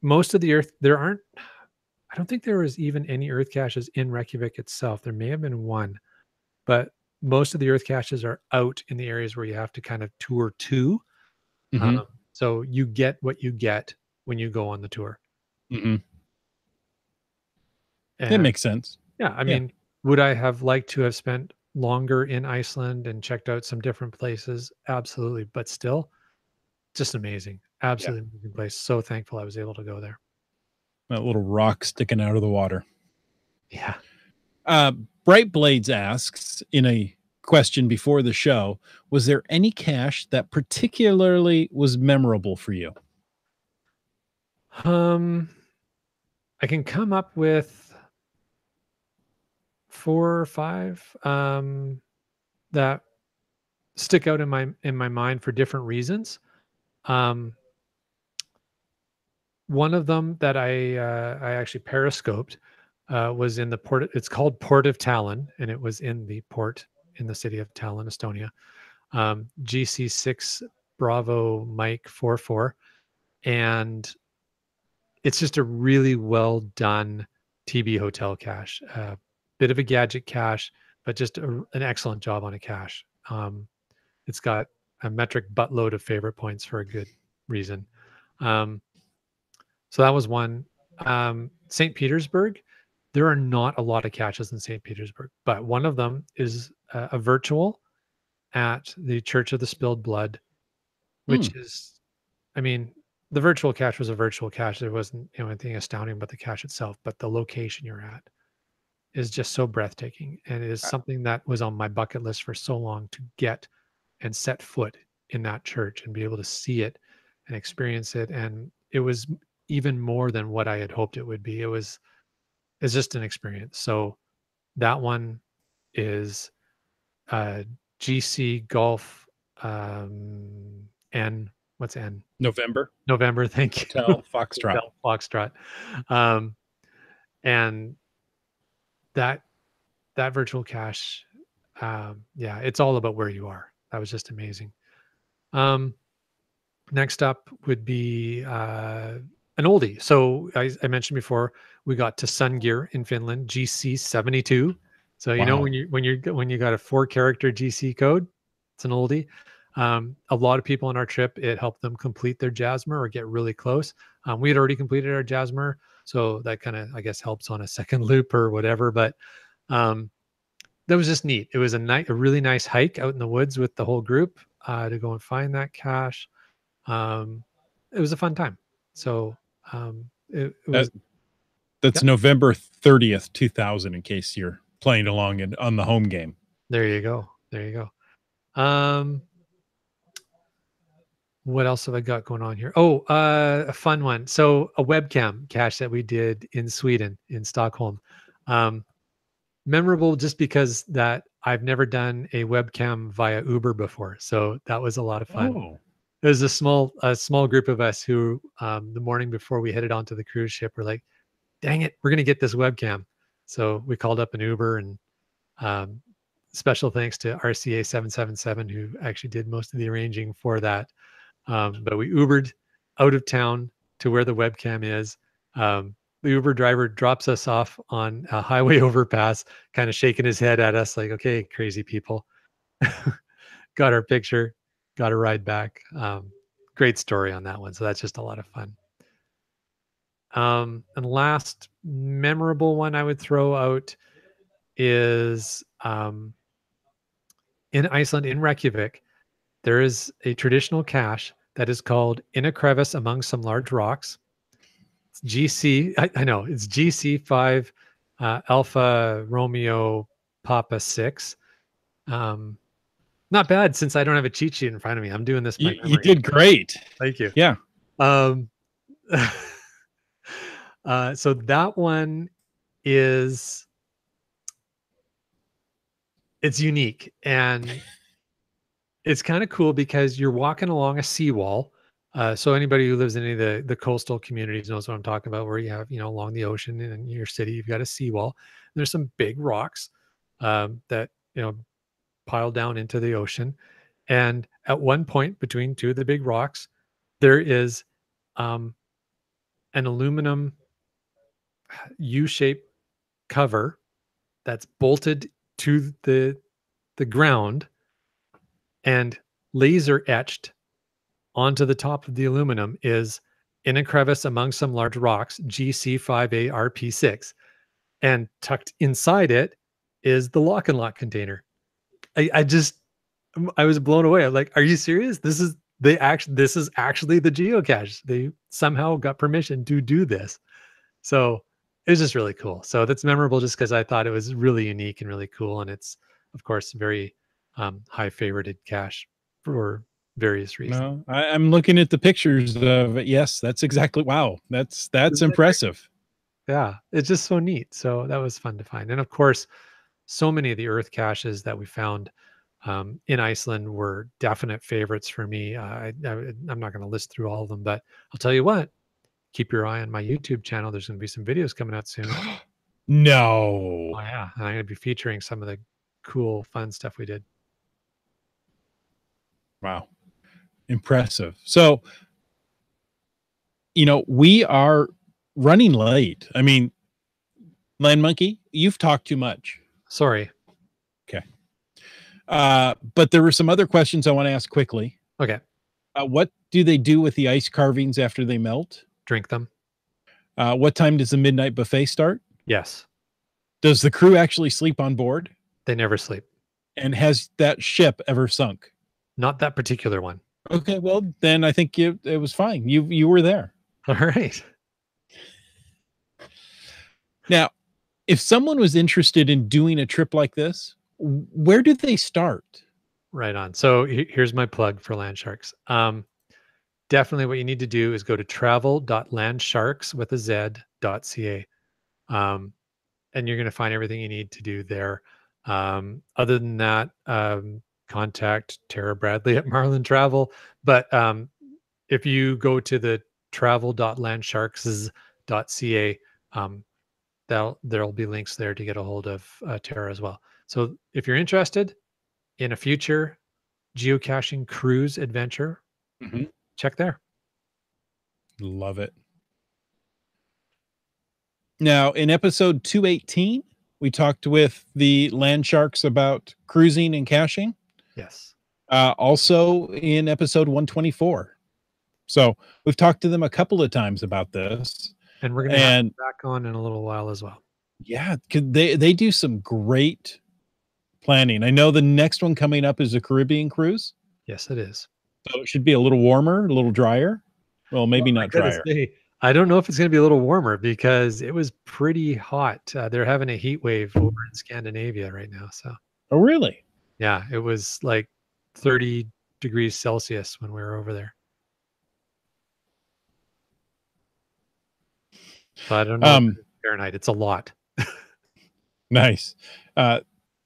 most of the Earth, I don't think there was even any Earth caches in Reykjavik itself. There may have been one, but most of the Earth caches are out in the areas where you have to kind of tour to. Mhm. So you get what you get when you go on the tour. Mhm. That And makes sense. yeah, I mean, would I have liked to have spent longer in Iceland and checked out some different places? Absolutely. But still, just amazing. Absolutely amazing place. So thankful I was able to go there. That little rock sticking out of the water. Yeah. Bright Blades asks in a question before the show, was there any cache that particularly was memorable for you? I can come up with 4 or 5 that stick out in my mind for different reasons. One of them that I actually periscoped was in the port. It's called Port of Tallinn, and it was in the port in the city of Tallinn, Estonia. GC6 Bravo Mike 44, and it's just a really well done TB hotel cache. Bit of a gadget cache, but just an excellent job on a cache. It's got a metric buttload of favorite points for a good reason. So that was one. St. Petersburg, there are not a lot of caches in St. Petersburg, but one of them is a virtual at the Church of the Spilled Blood, which is, I mean, the virtual cache was a virtual cache. There wasn't anything astounding about the cache itself, but the location you're at is just so breathtaking. And it is something that was on my bucket list for so long to get and set foot in that church and be able to see it and experience it. And it was even more than what I had hoped it would be. It's just an experience. So that one is GC Golf N. What's N? November. November. Thank you. Hotel Foxtrot. Hotel Foxtrot. And that virtual cache, yeah, it's all about where you are. That was just amazing. Next up would be an oldie. So I mentioned before, we got to Sun Gear in Finland, GC 72. So you know, when you got a 4-character GC code, it's an oldie. A lot of people on our trip, it helped them complete their Jasmer or get really close. We had already completed our Jasmer, so that kind of, I guess, helps on a second loop or whatever. But that was just neat. It was a really nice hike out in the woods with the whole group to go and find that cache. It was a fun time. So it was. That's November 30th, 2000, in case you're playing along on the home game. There you go. There you go. What else have I got going on here? Oh, a fun one. So a webcam cache that we did in Sweden, in Stockholm. Memorable just because that I've never done a webcam via Uber before. So that was a lot of fun. Oh. There was a small group of us who the morning before we headed onto the cruise ship were like, dang it, we're going to get this webcam. So we called up an Uber, and special thanks to RCA 777 who actually did most of the arranging for that. But we Ubered out of town to where the webcam is. The Uber driver drops us off on a highway overpass, kind of shaking his head at us like, okay, crazy people. Got our picture, got a ride back. great story on that one. So that's just a lot of fun. And last memorable one I would throw out is in Iceland, in Reykjavik, there is a traditional cache that is called In a Crevice Among Some Large Rocks. It's GC, I know, it's GC5 Alpha Romeo Papa 6. Not bad since I don't have a cheat sheet in front of me. I'm doing this by memory. You did great. Thank you. Yeah. So that one is, it's unique and it's kind of cool because you're walking along a seawall. So anybody who lives in any of the coastal communities knows what I'm talking about, where you have, along the ocean in your city, you've got a seawall. There's some big rocks that, pile down into the ocean. And at one point between two of the big rocks, there is an aluminum U-shaped cover that's bolted to the ground and laser etched onto the top of the aluminum is In a Crevice Among Some Large Rocks, GC5A RP6. And tucked inside it is the lock and lock container. I was blown away. I'm like, are you serious? This is actually the geocache. They somehow got permission to do this. So it was just really cool. So that's memorable just because I thought it was really unique and really cool. And it's, of course, very high favorited cache for various reasons. No, I'm looking at the pictures of it. Yes, that's exactly. Wow. That's impressive. Yeah, it's just so neat. So that was fun to find. And of course, so many of the earth caches that we found in Iceland were definite favorites for me. I'm not going to list through all of them, but I'll tell you what, keep your eye on my YouTube channel. There's going to be some videos coming out soon. No. Oh, yeah. And I'm going to be featuring some of the cool, fun stuff we did. Wow. Impressive. So, we are running late. I mean, Land Monkey, you've talked too much. Sorry. Okay. But there were some other questions I want to ask quickly. Okay. What do they do with the ice carvings after they melt? Drink them. What time does the midnight buffet start? Yes. Does the crew actually sleep on board? They never sleep. And has that ship ever sunk? Not that particular one. Okay, well, then I think it was fine. You were there. All right. Now, if someone was interested in doing a trip like this, where do they start? Right on. So here's my plug for Land Sharks. Definitely what you need to do is go to travel.landsharks.ca. And you're going to find everything you need to do there. Other than that, contact Tara Bradley at Marlin Travel. But if you go to the travel.landsharks.ca, there'll be links there to get a hold of Tara as well. So if you're interested in a future geocaching cruise adventure, check there. Love it. Now, in episode 218, we talked with the Land Sharks about cruising and caching. Yes. Also in episode 124. So we've talked to them a couple of times about this. And we're going to have them back on in a little while as well. Yeah, they do some great planning. I know the next one coming up is a Caribbean cruise. Yes, it is. So it should be a little warmer, a little drier. Well, maybe not drier. I don't know if it's going to be a little warmer because it was pretty hot. They're having a heat wave over in Scandinavia right now. So. Oh, really? Yeah, it was like 30 degrees Celsius when we were over there. So I don't know. Fahrenheit. It's a lot. Nice.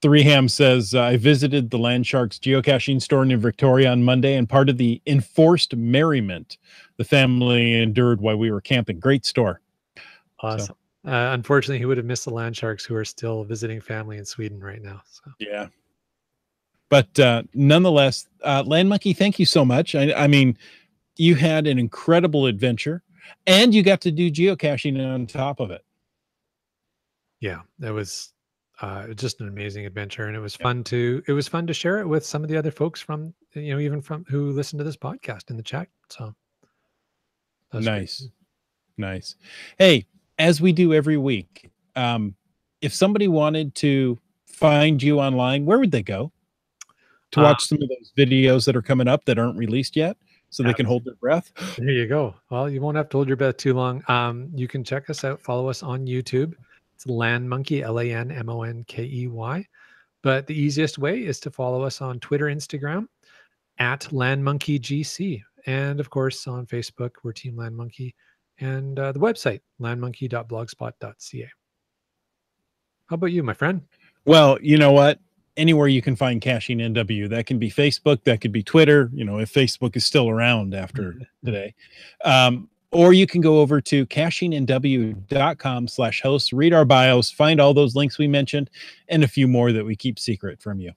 Three Ham says, I visited the Land Sharks geocaching store in Victoria on Monday, and part of the enforced merriment the family endured while we were camping. Great store. Awesome. So. Unfortunately, he would have missed the Land Sharks, who are still visiting family in Sweden right now. So. Yeah. But nonetheless, Land Monkey, thank you so much. I mean, you had an incredible adventure, and you got to do geocaching on top of it. Yeah, that was just an amazing adventure, and it was fun to share it with some of the other folks from even from who listen to this podcast in the chat. So that's nice. Nice. Hey, as we do every week, if somebody wanted to find you online, where would they go to watch some of those videos that are coming up that aren't released yet, so they can hold their breath? There you go. Well, you won't have to hold your breath too long. You can check us out, follow us on YouTube. It's Land Monkey, LANMONKEY. But the easiest way is to follow us on Twitter, Instagram at LandMonkeyGC. And of course, on Facebook, we're Team Land Monkey. And the website, landmonkey.blogspot.ca. How about you, my friend? Well, you know what? Anywhere you can find Caching NW, that can be Facebook, that could be Twitter, if Facebook is still around after today. Or you can go over to cachingnw.com/hosts, read our bios, find all those links we mentioned, and a few more that we keep secret from you.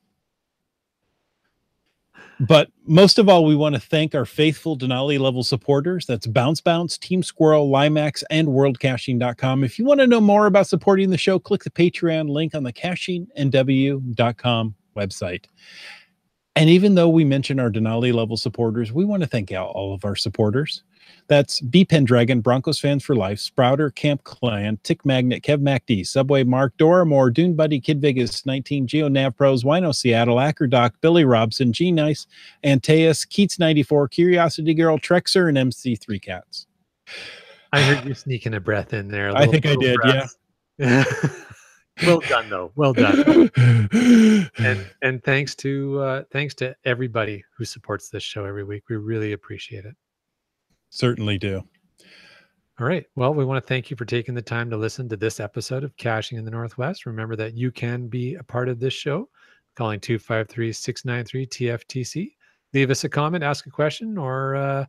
But most of all, we want to thank our faithful Denali level supporters. That's Bounce Bounce, Team Squirrel, Limax, and WorldCaching.com. If you want to know more about supporting the show, click the Patreon link on the CachingNW.com website. And even though we mention our Denali level supporters, we want to thank all of our supporters. That's B Pendragon, Broncos Fans for Life, Sprouter, Camp Clan, Tick Magnet, Kev MacD, Subway Mark, Dora Moore, Dune Buddy, Kid Vegas 19, Geo Nav Pros, Wino Seattle, Ackerdoc, Billy Robson, G Nice, Antaeus, Keats 94, Curiosity Girl, Trexer, and MC3 Cats. I heard you sneaking a breath in there. I think I did, breath. Yeah. Well done, though. Well done. And thanks to everybody who supports this show every week. We really appreciate it. Certainly do. All right. Well, we want to thank you for taking the time to listen to this episode of Caching in the Northwest. Remember that you can be a part of this show, calling 253-693-TFTC. Leave us a comment, ask a question, or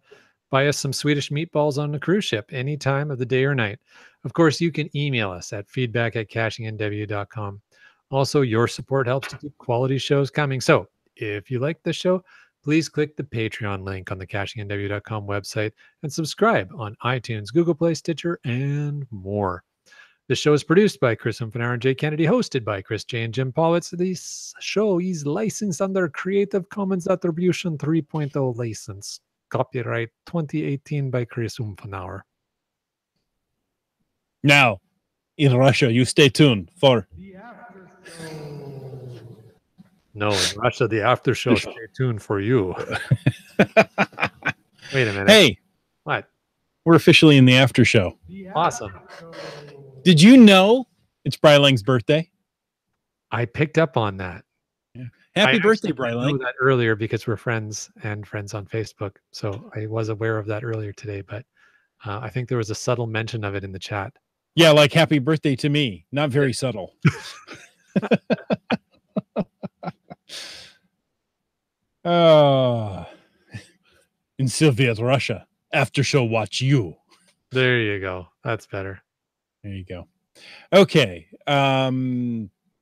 buy us some Swedish meatballs on a cruise ship any time of the day or night. Of course, you can email us at feedback@cachingnw.com. Also, your support helps to keep quality shows coming. So if you like the show, please click the Patreon link on the cachingnw.com website and subscribe on iTunes, Google Play, Stitcher, and more. The show is produced by Chris Umfenar and Jay Kennedy, hosted by Chris J. and Jim Politz. This show is licensed under Creative Commons Attribution 3.0 license. Copyright 2018 by Chris Umfenar. Now, in Russia, you stay tuned for The after show. No, in Russia, the after show. Stay tuned for you. Wait a minute. Hey, what? We're officially in the after show. Awesome. Did you know it's Brylang's birthday? I picked up on that. Yeah. Happy birthday, Brylang. I knew that earlier because we're friends and friends on Facebook. So I was aware of that earlier today, but I think there was a subtle mention of it in the chat. Yeah, like happy birthday to me. Not very subtle. In Soviet Russia, after show watch you. There you go. That's better. There you go. Okay.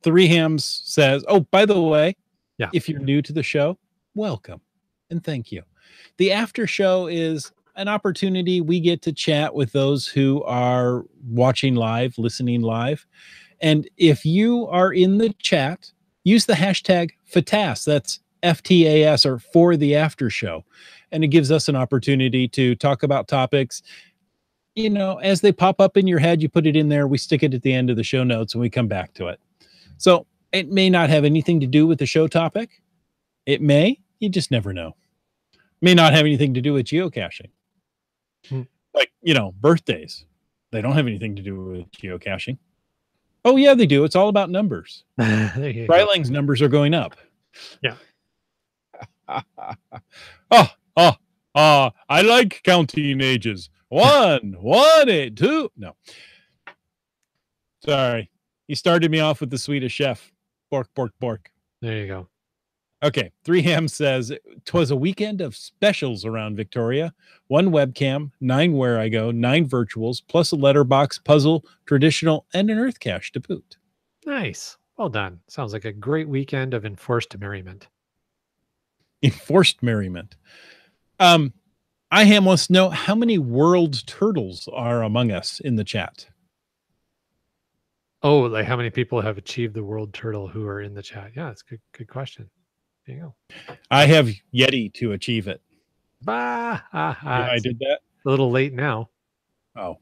Three Hams says, oh, by the way, yeah, if you're new to the show, welcome and thank you. The after show is an opportunity we get to chat with those who are watching live, listening live. And if you are in the chat, use the hashtag FTAS. That's FTAS, or for the after show. And it gives us an opportunity to talk about topics. As they pop up in your head, you put it in there. We stick it at the end of the show notes and we come back to it. So it may not have anything to do with the show topic. It may. You just never know. May not have anything to do with geocaching. Like, birthdays. They don't have anything to do with geocaching. Oh, yeah, they do. It's all about numbers. Brylang's numbers are going up. Yeah. I like counting ages. 1, 8, 2. No. Sorry. He started me off with the Swedish chef. Bork, bork, bork. There you go. Okay. 3 Ham says, 'twas a weekend of specials around Victoria. 1 webcam, 9 where I go, 9 virtuals, plus a letterbox, puzzle, traditional, and an earth cache to boot. Nice. Well done. Sounds like a great weekend of enforced merriment. Enforced merriment. IHAM wants to know how many world turtles are among us in the chat. Oh, like how many people have achieved the world turtle who are in the chat? Yeah, that's good question. There you go. I have Yeti to achieve it. Bah, Yeah, I did that. a little late now. Oh,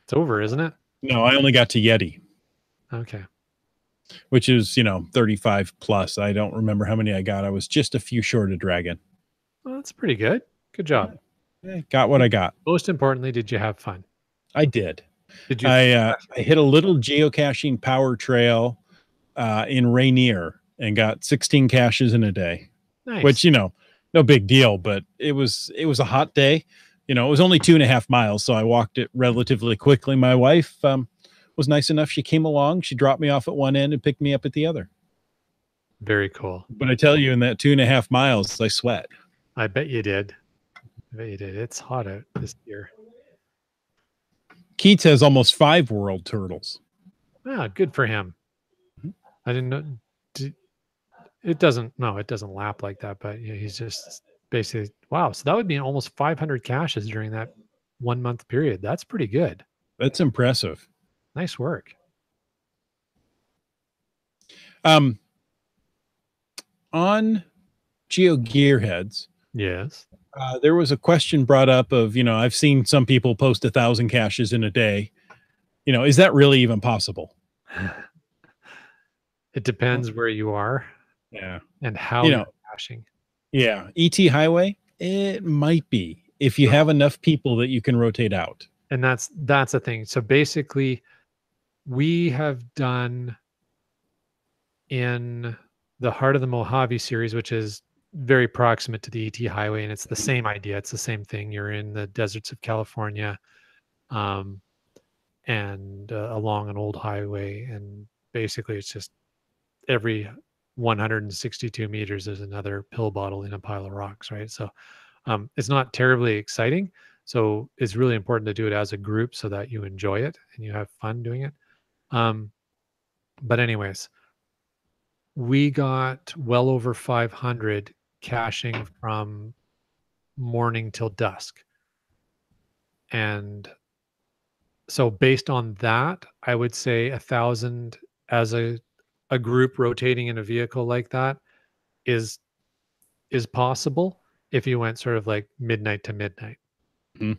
It's over, isn't it? no, I only got to Yeti, Okay. which is, 35 plus. I don't remember how many I got. I was just a few short of Dragon. Well, that's pretty good. Good job. Got what I got. Most importantly, did you have fun? I did. Did you? I hit a little geocaching power trail in Rainier and got 16 caches in a day, Nice. which, no big deal, but it was a hot day. It was only 2.5 miles, so I walked it relatively quickly. My wife was nice enough. She came along. She dropped me off at one end and picked me up at the other. Very cool. But I tell you, in that 2.5 miles, I sweat. I bet you did. It's hot out this year. Keats has almost 5 world turtles. Ah, good for him. I didn't know. It doesn't lap like that, but he's just basically, wow. So that would be almost 500 caches during that 1 month period. That's pretty good. That's impressive. Nice work. On Geo Gearheads, yes, there was a question brought up of, I've seen some people post 1,000 caches in a day. Is that really even possible? It depends where you are. Yeah. And how you're caching. Yeah. ET Highway, it might be if you have enough people that you can rotate out. And that's the thing. So basically, we have done in the Heart of the Mojave series, which is very proximate to the ET Highway, and it's the same idea. It's the same thing. You're in the deserts of California, and along an old highway, and basically it's just every 162 meters is another pill bottle in a pile of rocks, right? So it's not terribly exciting. So it's really important to do it as a group so that you enjoy it and you have fun doing it. But anyways, we got well over 500 caching from morning till dusk. And so based on that, I would say 1,000 as a group rotating in a vehicle like that is possible if you went sort of like midnight to midnight. Mm-hmm.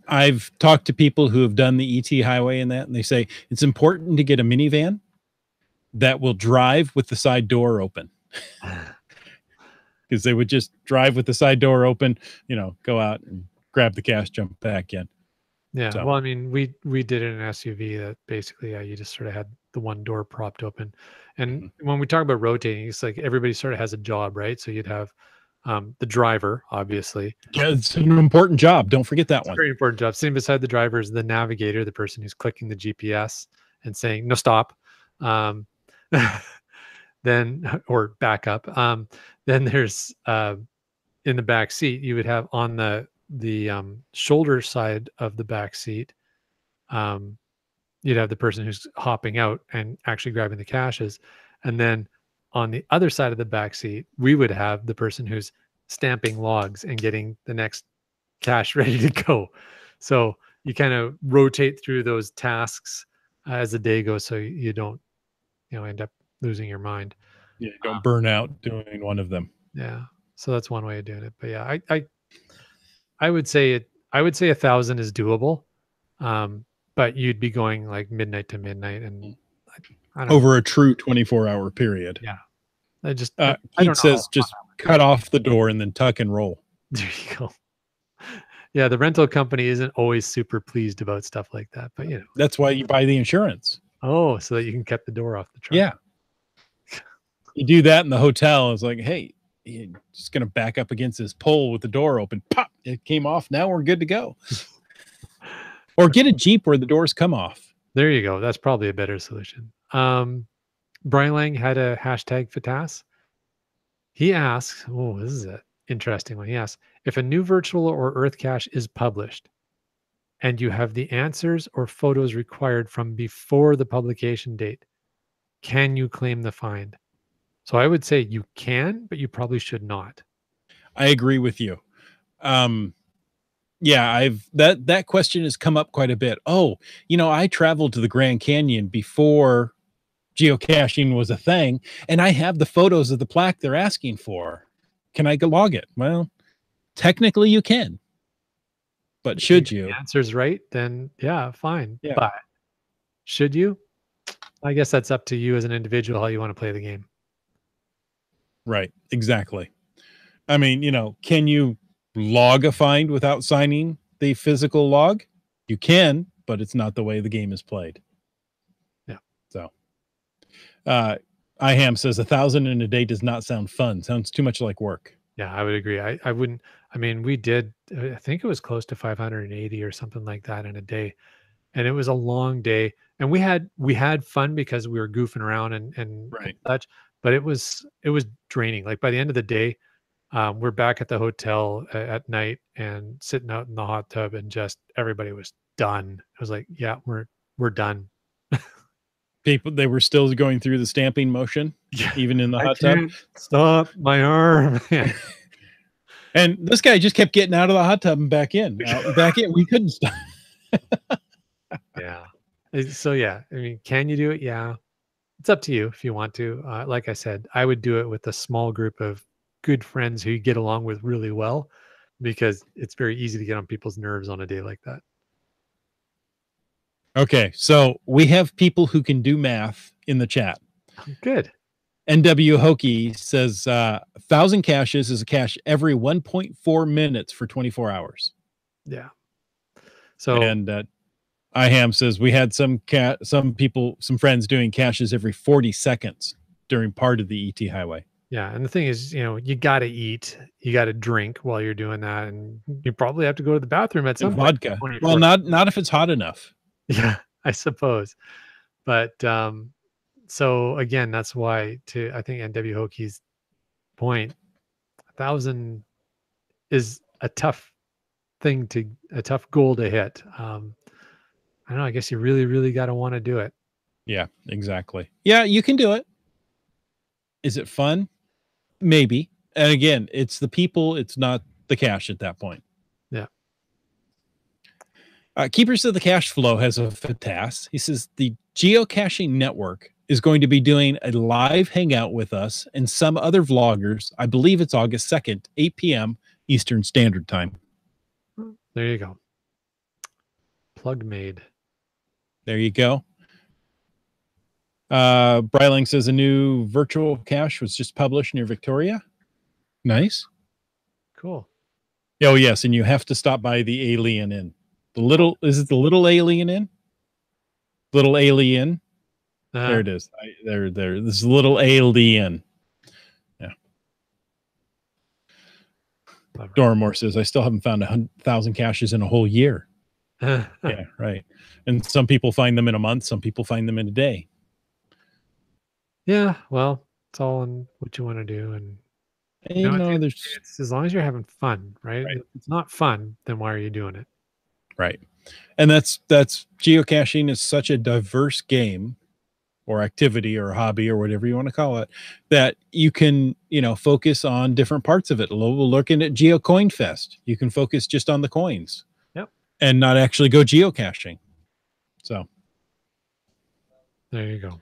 I've talked to people who have done the ET Highway and they say it's important to get a minivan that will drive with the side door open. Because they would just drive with the side door open, go out and grab the cash, jump back in. Yeah. So. Well, I mean, we did it in an SUV that basically, you just sort of had the one door propped open. And when we talk about rotating, it's like everybody sort of has a job, right? So you'd have the driver, obviously. Yeah, it's an important job. Don't forget that one. Very important job. Sitting beside the driver is the navigator, the person who's clicking the GPS and saying, no, stop. Then, or back up. Then there's in the back seat, you would have on the shoulder side of the back seat, you'd have the person who's hopping out and actually grabbing the caches. And then on the other side of the back seat, we would have the person who's stamping logs and getting the next cache ready to go. So you kind of rotate through those tasks as the day goes, so you don't, end up losing your mind. Yeah, don't burn out doing one of them. Yeah. So that's one way of doing it. But yeah, I would say 1,000 is doable. But you'd be going like midnight to midnight, and I don't over know. A true 24-hour period. Yeah. I don't know. Says just cut off the door and then tuck and roll. There you go. Yeah, the rental company isn't always super pleased about stuff like that, but that's why you buy the insurance. Oh, so that you can cut the door off the truck. Yeah. You do that in the hotel. It's like, hey, you're just gonna back up against this pole with the door open. Pop! It came off. Now we're good to go. Or get a Jeep where the doors come off. There you go. That's probably a better solution. Brian Lang had a hashtag FATAS. He asks, oh, this is an interesting one. He asks, if a new virtual or Earth cache is published and you have the answers or photos required from before the publication date, can you claim the find? So I would say you can, but you probably should not. I agree with you. Yeah, that question has come up quite a bit. Oh, I traveled to the Grand Canyon before geocaching was a thing, and I have the photos of the plaque they're asking for. Can I go log it? Well, technically you can, but should If you? the answer's right, then yeah, fine. Yeah. But should you? I guess that's up to you as an individual how you want to play the game. Right. Exactly. I mean, can you log a find without signing the physical log? You can, but it's not the way the game is played. Yeah. So, IHAM says 1,000 in a day does not sound fun. Sounds too much like work. Yeah, I would agree. I wouldn't. I mean, we did. I think it was close to 580 or something like that in a day, and it was a long day. And we had fun because we were goofing around and Right. such. But it was draining. Like by the end of the day, we're back at the hotel at night and sitting out in the hot tub, and just everybody was done. I was like, yeah, we're done. People, they were still going through the stamping motion, Yeah, even in the I hot tub. can't stop my arm. And this guy just kept getting out of the hot tub and back in. Back in. We couldn't stop. Yeah. So yeah, I mean, can you do it? Yeah, it's up to you if you want to. Like I said, I would do it with a small group of good friends who you get along with really well, because it's very easy to get on people's nerves on a day like that. Okay, so we have people who can do math in the chat. Good. NW Hokie says 1,000 caches is a cache every 1.4 minutes for 24 hours. Yeah. So And IHAM says we had some friends doing caches every 40 seconds during part of the ET highway. yeah, and the thing is, you got to eat, you got to drink while you're doing that, and you probably have to go to the bathroom at some point. Vodka. Well, not if it's hot enough. Yeah, I suppose. But so again, that's why I think NW Hokie's point, 1,000 is a tough goal to hit. I don't know. I guess you really, really got to want to do it. Yeah, exactly. Yeah, you can do it. Is it fun? Maybe. And again, it's the people, it's not the cache at that point. Yeah. Keepers of the Cash Flow has a task. He says the geocaching network is going to be doing a live hangout with us and some other vloggers. I believe it's August 2nd, 8 p.m. Eastern Standard Time. There you go. Plug made. There you go. Bryling says a new virtual cache was just published near Victoria. Nice. Cool. Oh, yes. And you have to stop by the Alien Inn. Is it the Little Alien Inn? Little Alien. There it is. There. This is Little Alien. Yeah. Doramore says, I still haven't found 1,000 caches in a whole year. Yeah, right. And some people find them in a month. Some people find them in a day. Yeah, well, it's all on what you want to do, and it's as long as you're having fun, right? If it's not fun, then why are you doing it? Right. And that's geocaching is such a diverse game or activity or hobby or whatever you want to call it, that you can, focus on different parts of it. Looking at GeoCoin Fest, you can focus just on the coins. Yep. And not actually go geocaching. So there you go.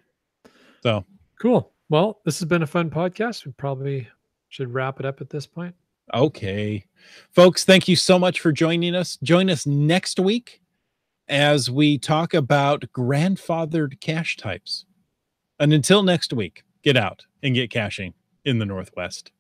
So cool. Well, this has been a fun podcast. We probably should wrap it up at this point. Okay. Folks, thank you so much for joining us. Join us next week as we talk about grandfathered cache types. And until next week, get out and get caching in the Northwest.